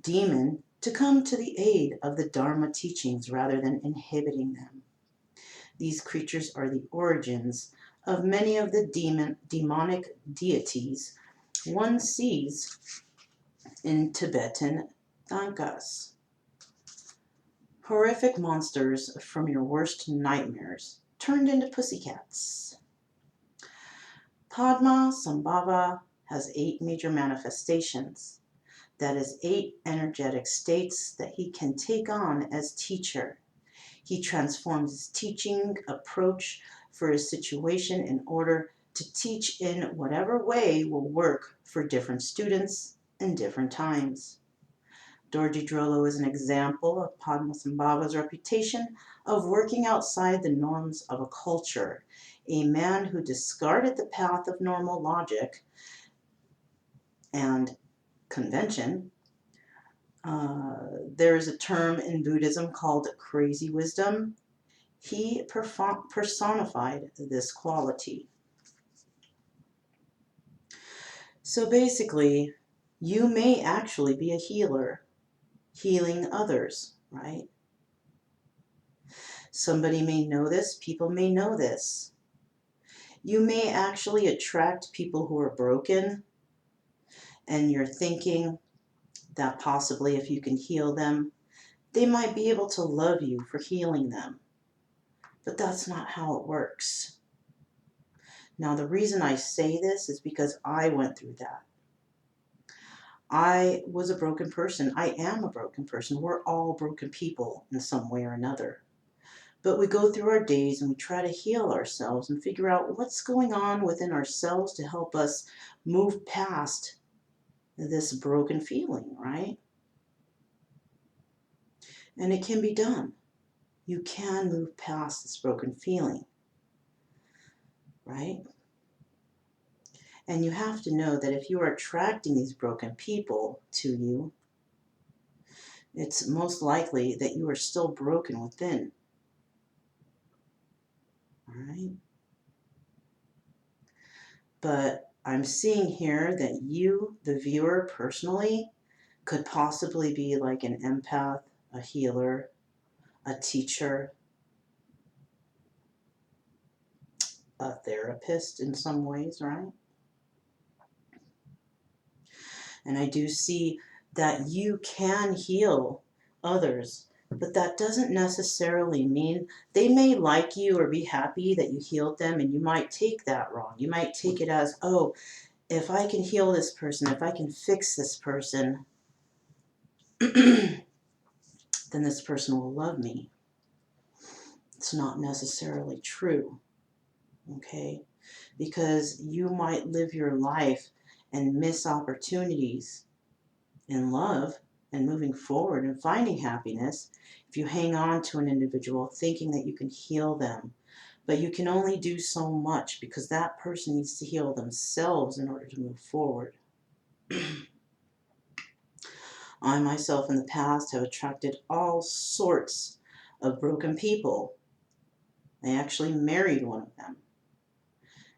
demon to come to the aid of the Dharma teachings rather than inhibiting them. These creatures are the origins of many of the demonic deities one sees in Tibetan Thangkas. Horrific monsters from your worst nightmares turned into pussycats. Padmasambhava has 8 major manifestations. That is 8 energetic states that he can take on as teacher. He transforms his teaching approach for his situation in order to teach in whatever way will work for different students in different times. Dorji Drolo is an example of Padmasambhava's reputation of working outside the norms of a culture, a man who discarded the path of normal logic and convention. There is a term in Buddhism called crazy wisdom. He personified this quality. So basically, you may actually be a healer, healing others, right? Somebody may know this, people may know this. You may actually attract people who are broken, and you're thinking that possibly if you can heal them, they might be able to love you for healing them. But that's not how it works. Now, the reason I say this is because I went through that. I was a broken person. I am a broken person. We're all broken people in some way or another. But we go through our days and we try to heal ourselves and figure out what's going on within ourselves to help us move past this broken feeling, right? And it can be done. You can move past this broken feeling, right? And you have to know that if you are attracting these broken people to you, it's most likely that you are still broken within, all right? But I'm seeing here that you, the viewer, personally, could possibly be like an empath, a healer, a teacher, a therapist in some ways, right? And I do see that you can heal others, but that doesn't necessarily mean they may like you or be happy that you healed them, and you might take that wrong. You might take it as, oh, if I can heal this person, if I can fix this person, then this person will love me. It's not necessarily true, okay? Because you might live your life and miss opportunities in love and moving forward and finding happiness if you hang on to an individual thinking that you can heal them. But you can only do so much because that person needs to heal themselves in order to move forward. I myself in the past have attracted all sorts of broken people. I actually married one of them,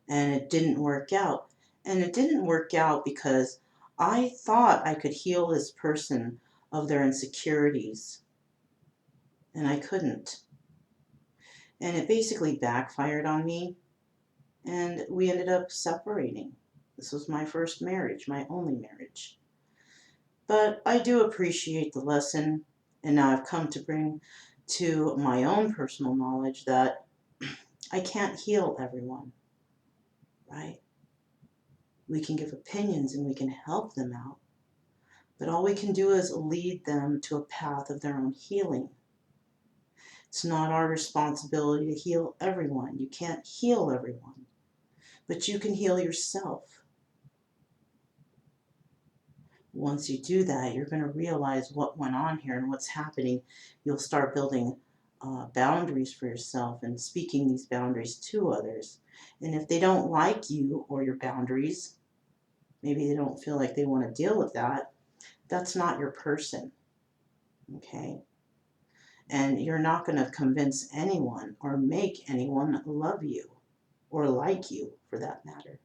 and it didn't work out. And it didn't work out because I thought I could heal this person of their insecurities, and I couldn't. And it basically backfired on me, and we ended up separating. This was my first marriage, my only marriage. But I do appreciate the lesson, and now I've come to bring to my own personal knowledge that I can't heal everyone, right? We can give opinions and we can help them out, but all we can do is lead them to a path of their own healing. It's not our responsibility to heal everyone. You can't heal everyone, but you can heal yourself. Once you do that, you're going to realize what went on here and what's happening. You'll start building boundaries for yourself and speaking these boundaries to others. And if they don't like you or your boundaries, maybe they don't feel like they want to deal with that, that's not your person, okay? And you're not going to convince anyone or make anyone love you or like you for that matter.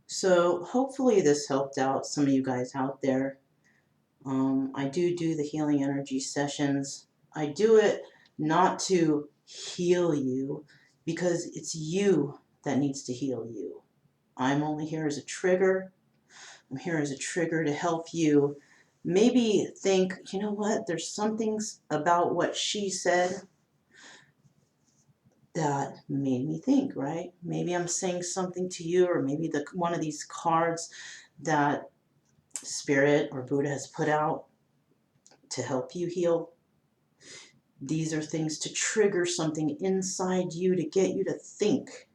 So hopefully this helped out some of you guys out there. I do the healing energy sessions. I do it not to heal you because it's you that needs to heal you. I'm only here as a trigger. I'm here as a trigger to help you maybe think, you know what, there's some things about what she said that made me think, right? Maybe I'm saying something to you, or maybe one of these cards that Spirit or Buddha has put out to help you heal. These are things to trigger something inside you to get you to think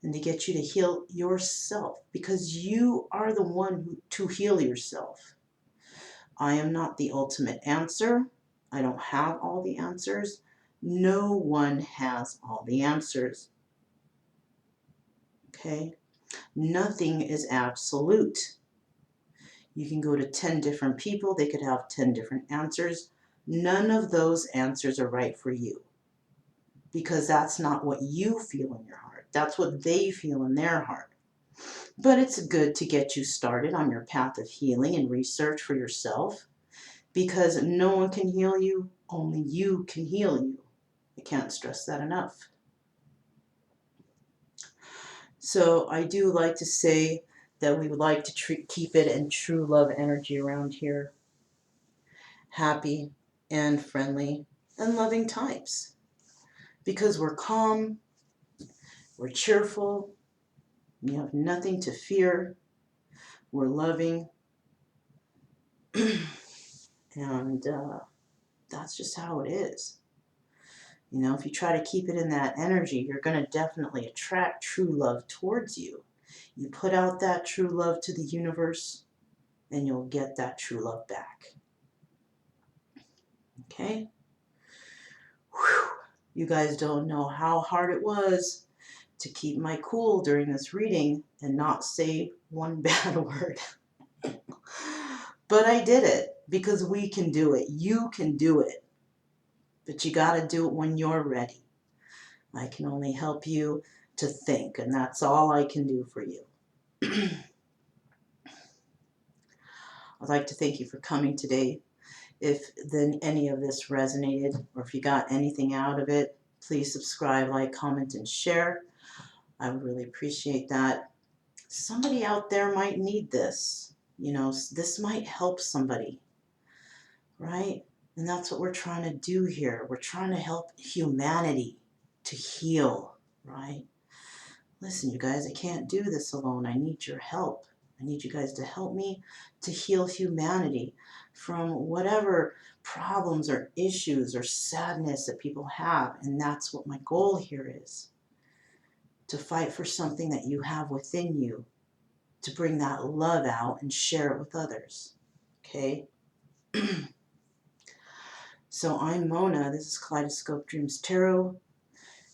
and to get you to heal yourself, because you are the one to heal yourself. I am not the ultimate answer. I don't have all the answers. No one has all the answers. Okay? Nothing is absolute. You can go to 10 different people. They could have 10 different answers. None of those answers are right for you, because that's not what you feel in your heart. That's what they feel in their heart. But it's good to get you started on your path of healing and research for yourself, because no one can heal you, only you can heal you. I can't stress that enough. So I do like to say that we would like to keep it in true love energy around here. Happy and friendly and loving types. Because we're calm, we're cheerful, we have nothing to fear, we're loving, and that's just how it is. You know, if you try to keep it in that energy, you're going to definitely attract true love towards you. You put out that true love to the universe, and you'll get that true love back. Okay? Whew. You guys don't know how hard it was to keep my cool during this reading and not say one bad word. But I did it because we can do it. You can do it. But you got to do it when you're ready. I can only help you to think, and that's all I can do for you. I'd like to thank you for coming today. If then any of this resonated, or if you got anything out of it, please subscribe, like, comment, and share. I would really appreciate that. Somebody out there might need this. You know, this might help somebody, right? And that's what we're trying to do here. We're trying to help humanity to heal, right? Listen, you guys, I can't do this alone. I need your help. I need you guys to help me to heal humanity from whatever problems or issues or sadness that people have. And that's what my goal here is. To fight for something that you have within you, to bring that love out and share it with others. Okay? So I'm Mona. This is Kaleidoscope Dreams Tarot.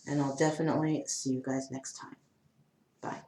And I'll definitely see you guys next time. Bye.